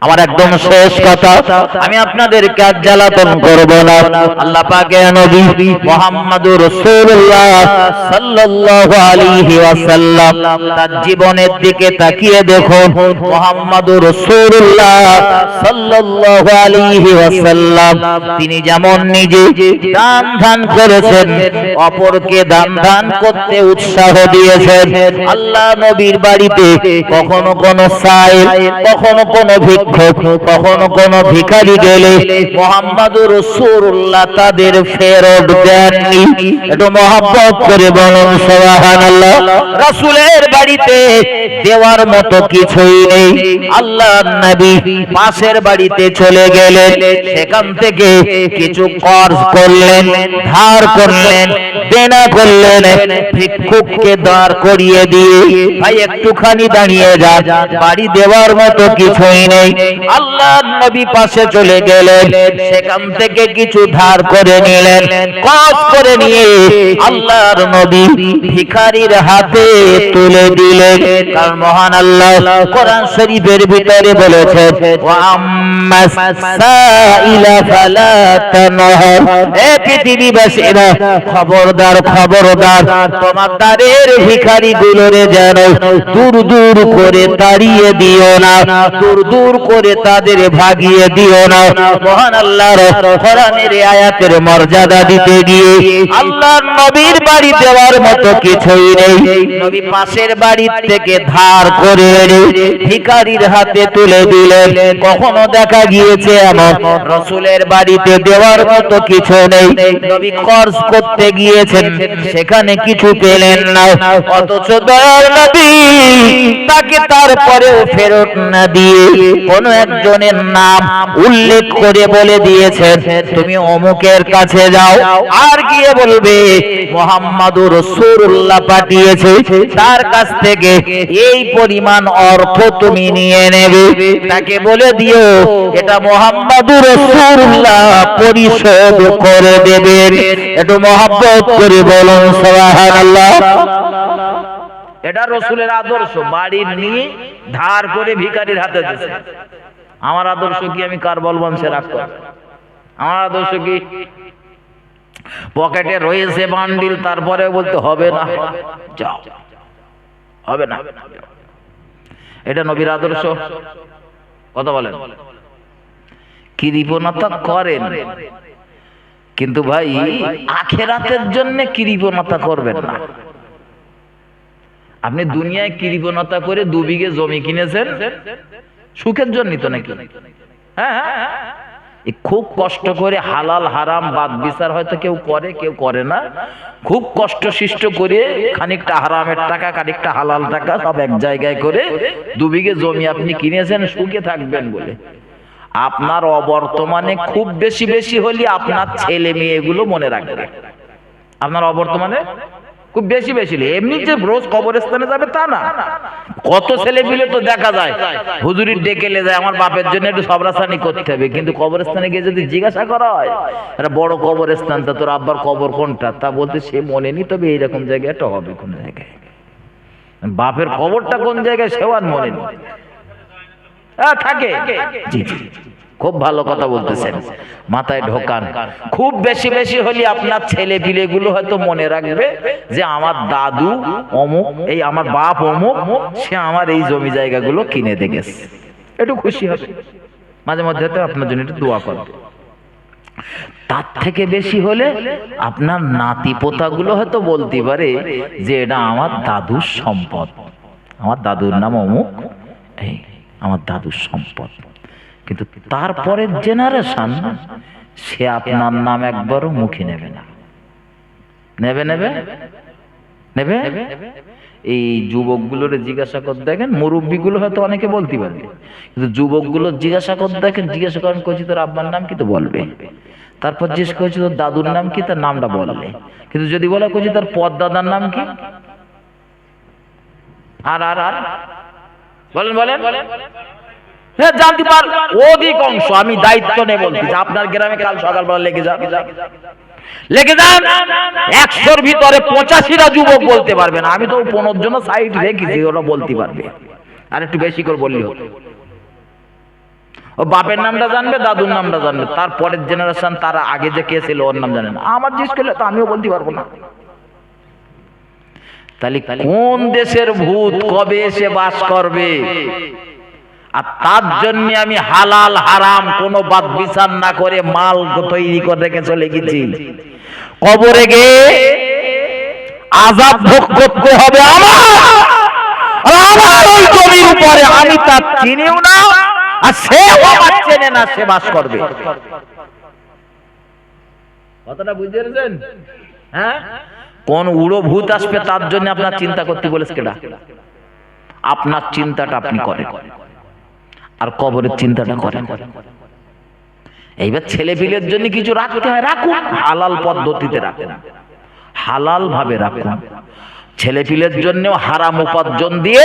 আমার একদম শেষ কথা, আমি আপনাদেরকে আজ জ্বালাতন করব না। আল্লাহ পাকের নবী মুহাম্মদুর রাসূলুল্লাহ সাল্লাল্লাহু আলাইহি ওয়াসাল্লাম তার জীবনের দিকে তাকিয়ে দেখুন, মুহাম্মদুর রাসূলুল্লাহ সাল্লাল্লাহু আলাইহি ওয়াসাল্লাম তিনি যেমন নিজে দান ধান করেছেন, অপরকে দান ধান করতে উৎসাহ দিয়েছেন। আল্লাহ নবীর বাড়িতে কখনো কোনো সাইল, কখনো কোনো কখনো কোন ভিখারি গেলে মুহাম্মদুর রাসূলুল্লাহ তাদের ফেরত দেননি। একটু মহব্বত করে বলুন সুবহানাল্লাহ। রাসূলের বাড়িতে দেওয়ার মতো কিছুই নেই। আল্লাহর নবী পাশের বাড়িতে চলে গেলেন, সেখান থেকে কিছু কর্জ করলেন, ধার করলেন, দেনা করলেন, ভিক্ষুককে দাঁড় করিয়ে দিয়ে, ভাই একটুখানি দাঁড়িয়ে যা, বাড়ি দেওয়ার মতো কিছুই নেই। আল্লাহর নবী পাশে চলে গেলেন, সেখান থেকে কিছু ধার করে নিলেন, কস করে নিয়ে আল্লাহর নবী ভিখারির হাতে তুলে দিলেন। কারণ মহান আল্লাহ কোরআন শরীফের ভিতরে বলেছেন, ওয়া আম্মাস সাইলা ফালা তানহার। হে পৃথিবীবাসীরা, খবরদার খবরদার, তোমার দ্বারের ভিখারি গুলোরে যেন দূর দূর করে তাড়িয়ে দিও না, দূর দূর করে তাদের ভাগিয়ে দিও না। মহান আল্লাহর কোরআনের আয়াতের মর্যাদা দিতে গিয়ে আল্লাহর নবীর বাড়ি দেওয়ার মতো কিছুই নেই। নবী পাশের বাড়ি থেকে ধার করে এনে ভিখারির হাতে তুলে দিলেন। কখনো দেখা গিয়েছে এমন রাসূলের বাড়িতে দেওয়ার মতো কিছু নেই, নবী খরচ করতে গিয়েছেন, সেখানে কিছু পেলেন না, অথচ দয়ার নবী তাকে তারপরেও ফেরত না দিয়ে কোন একজনের নাম উল্লেখ করে বলে দিয়েছেন, তুমি অমুকের কাছে যাও, আর গিয়ে বলবে মুহাম্মাদুর রাসূলুল্লাহ পাঠিয়েছে, তার কাছ থেকে এই পরিমাণ অর্থ তুমি নিয়ে নেবে, তাকে বলে দিও এটা মুহাম্মাদুর রাসূলুল্লাহ পরিশোধ করে দেবেন। একটু মহব্বত করে বলুন সুবহানাল্লাহ। এটা রাসূলের আদর্শ, বাড়ির নিয়ে ধার করে ভিখারির হাতে দিয়েছে। আমার আদর্শ কি আমি কার বলবাম সে রাখতো? আমার আদর্শ কি পকেটে রয়েছে বান্ডিল, তারপরে বলতে হবে না, যাও, হবে না। এটা নবীর আদর্শ? কথা বলেন। কৃপণতা করেন, কিন্তু ভাই আখিরাতের জন্য কৃপণতা করবেন না। আপনি দুনিয়ায় কৃপণতা করে 2 বিঘে জমি কিনেছেন, সুখের জন্য তো নাকি? হ্যাঁ, খুব কষ্ট করে হালাল হারাম বাদ বিচার হয়তো কেউ করে, কেউ করে না। খুব কষ্ট সৃষ্ট করে খানিকটা হারামের টাকা, খানিকটা হালাল টাকা সব এক জায়গায় করে 2 বিঘে জমি আপনি কিনেছেন সুখে থাকবেন বলে। আপনার অবর্তমানে খুব বেশি বেশি হলে আপনার ছেলে মেয়েগুলো মনে রাখবে। আপনার অবর্তমানে খুব বেশি বেশি, এমনি যে রোজ কবরস্থানে যাবে তা না। কত ছেলে মিলে তো দেখা যায় হুজুরির ডেকে লে যায়, আমার বাপের জন্য একটু সবরাসানি করতে হবে, কিন্তু কবরস্থানে গিয়ে যদি জিজ্ঞাসা করা হয় একটা বড় কবরস্থান, তা তোর আব্বার কবর কোনটা, তা বলতে সে মনে নি, তবে এইরকম জায়গায় একটা হবে কোন জায়গায়, বাপের কবরটা কোন জায়গায় সেও আর মনে নি থাকে। জি জি, খুব ভালো কথা বলতেছেন, মাথায় ঢোকান। খুব বেশি বেশি হলে আপনার ছেলে পিলে গুলো হয়তো মনে রাখবে যে আমার দাদু অমুক, এই আমার বাপ অমুক, সে আমার এই জমি জায়গাগুলো কিনে দিয়ে গেছে, একটু খুশি হবে। মাঝে মধ্যে তো আপনার জন্য একটু দোয়া করবে। তার থেকে বেশি হলে আপনার নাতি পোতাগুলো হয়তো বলতে পারে যে এটা আমার দাদুর সম্পদ, আমার দাদুর নাম অমুক, এই আমার দাদুর সম্পদ। কিন্তু তারপরের জেনারেশন সে আপনার নাম একবারও মুখে নেবে না। নেবে নেবে নেবে এই যুবকগুলোরে জিজ্ঞাসা করে দেখেন, মুরব্বীগুলো হয়তো অনেকে বলতে পারবে, কিন্তু যুবকগুলো জিজ্ঞাসা করে দেখেন, জিজ্ঞাসা করেন কইছি তোর আব্বার নাম কি, তো বলবে। তারপর জিজ্ঞেস করছি তোর দাদুর নাম কি, তার নামটা বলবে। কিন্তু যদি বলা কইছি তার পদদাদার নাম কি, আর আর আর বলেন বলেন হ্যাঁ জানতে পার অধিকাংশ, আমি দায়িত্ব নেই বলতেছি, আপনার গ্রামে কাল সকালবেলা লেগে যান, লেগে যান, 100-র ভিতরে 85টা যুবক বলতে পারবে না। আমি তো 15 জন সাইড রেখেছি, ওরা বলতে পারবে, আর একটু বেশি করে বললি হতো। ও বাপের নামটা জানবে, দাদুর নামটা জানবে, তারপরের জেনারেশন তারা আগে যে কে ছিল ওর নাম জানে না। আমার জিজ্ঞেস করলে তো আমিও বলতে পারবো না। তাহলে কোন দেশের ভূত কবে এসে বাস করবে? আর তার জন্য আমি হালাল হারাম কোনো বাদ বিচার না করে মাল তৈরি করে রেখে চলে গেছি। কবরে গিয়ে আযাব ভোগ করতে হবে আমার ওই জমির উপরে, আমি তার চিনিও না আর সে আমার চেনে না, সে বাস করবে। কথাটা বুঝতে পেরেছেন? হ্যাঁ, কোন উড়ো ভূত আসবে তার জন্য আপনার চিন্তা করতে বলেছে কেডা? আপনার চিন্তাটা আপনি করেন, আর কবরের চিন্তাটা করেন। এইবার ছেলে পিলের জন্য কিছু রাখতে হয়, রাখুন, হালাল পদ্ধতিতে রাখুন, হালাল ভাবে রাখুন। ছেলেপিলের জন্য হারাম উপার্জন দিয়ে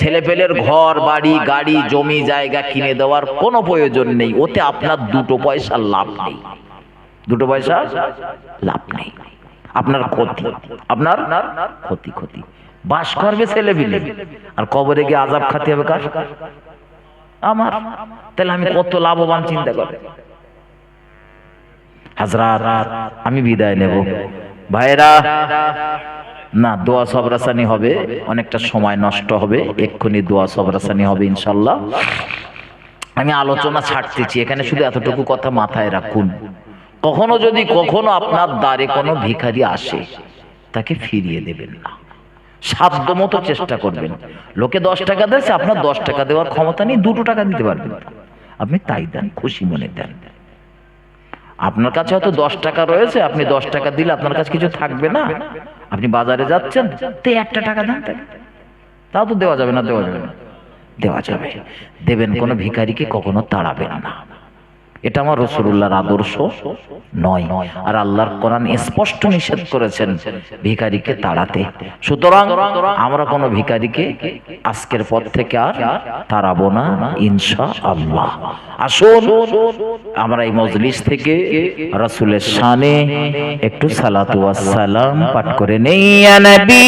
ছেলেপেলের ঘর বাড়ি গাড়ি জমি জায়গা কিনে দেওয়ার কোনো প্রয়োজন নেই। ওতে আপনার দুটো পয়সা লাভ নেই, দুটো পয়সা লাভ নেই, আপনার ক্ষতি, আপনার ক্ষতি। ক্ষতি বাস করবে ছেলেপিলে, আর কবরে গিয়ে আযাব খেতে হবে কার? আমার। তাহলে আমি কত লাভবান চিন্তা করেন। হাজরাত, আমি বিদায় নেব। ভাইরা, না দোয়া সবরাসানি হবে, অনেকটা সময় নষ্ট হবে, এক্ষুনি দোয়া সবরাসানি হবে ইনশাল্লাহ। আমি আলোচনা ছাড়তেছি এখানে, শুধু এতটুকু কথা মাথায় রাখুন। কখনো যদি কখনো আপনার দ্বারে কোনো ভিখারি আসে, তাকে ফিরিয়ে দেবেন না, সাধ্য মতো চেষ্টা করবেন। লোকে 10 টাকা দিয়েছে, আপনার 10 টাকা দেওয়ার ক্ষমতা নেই, 2 টাকা দিতে পারবেন, আপনি তাই দেন, খুশি মনে দেন। আপনার কাছে হয়তো 10 টাকা রয়েছে, আপনি 10 টাকা দিলে আপনার কাছে কিছু থাকবে না। আপনি বাজারে যাচ্ছেন, তো 1 টাকা দেন, তাও তো দেওয়া যাবে না, দেওয়া যাবে না, দেওয়া যাবে, দেবেন। কোনো ভিখারিকে কখনো তাড়াবেন না, এটা আমার রাসূলুল্লাহর আদর্শ নয়। আর আল্লাহর কোরআন স্পষ্ট নিষেধ করেছেন ভিখারিকে তাড়াতে। সুতরাং আমরা কোনো ভিখারিকে আজকের পর থেকে আর তাড়াবো না ইনশাআল্লাহ। আসুন আমরা এই মজলিস থেকে রাসূলের শানে একটু সালাতু ওয়াস সালাম পাঠ করে নেই। ইয়া নবী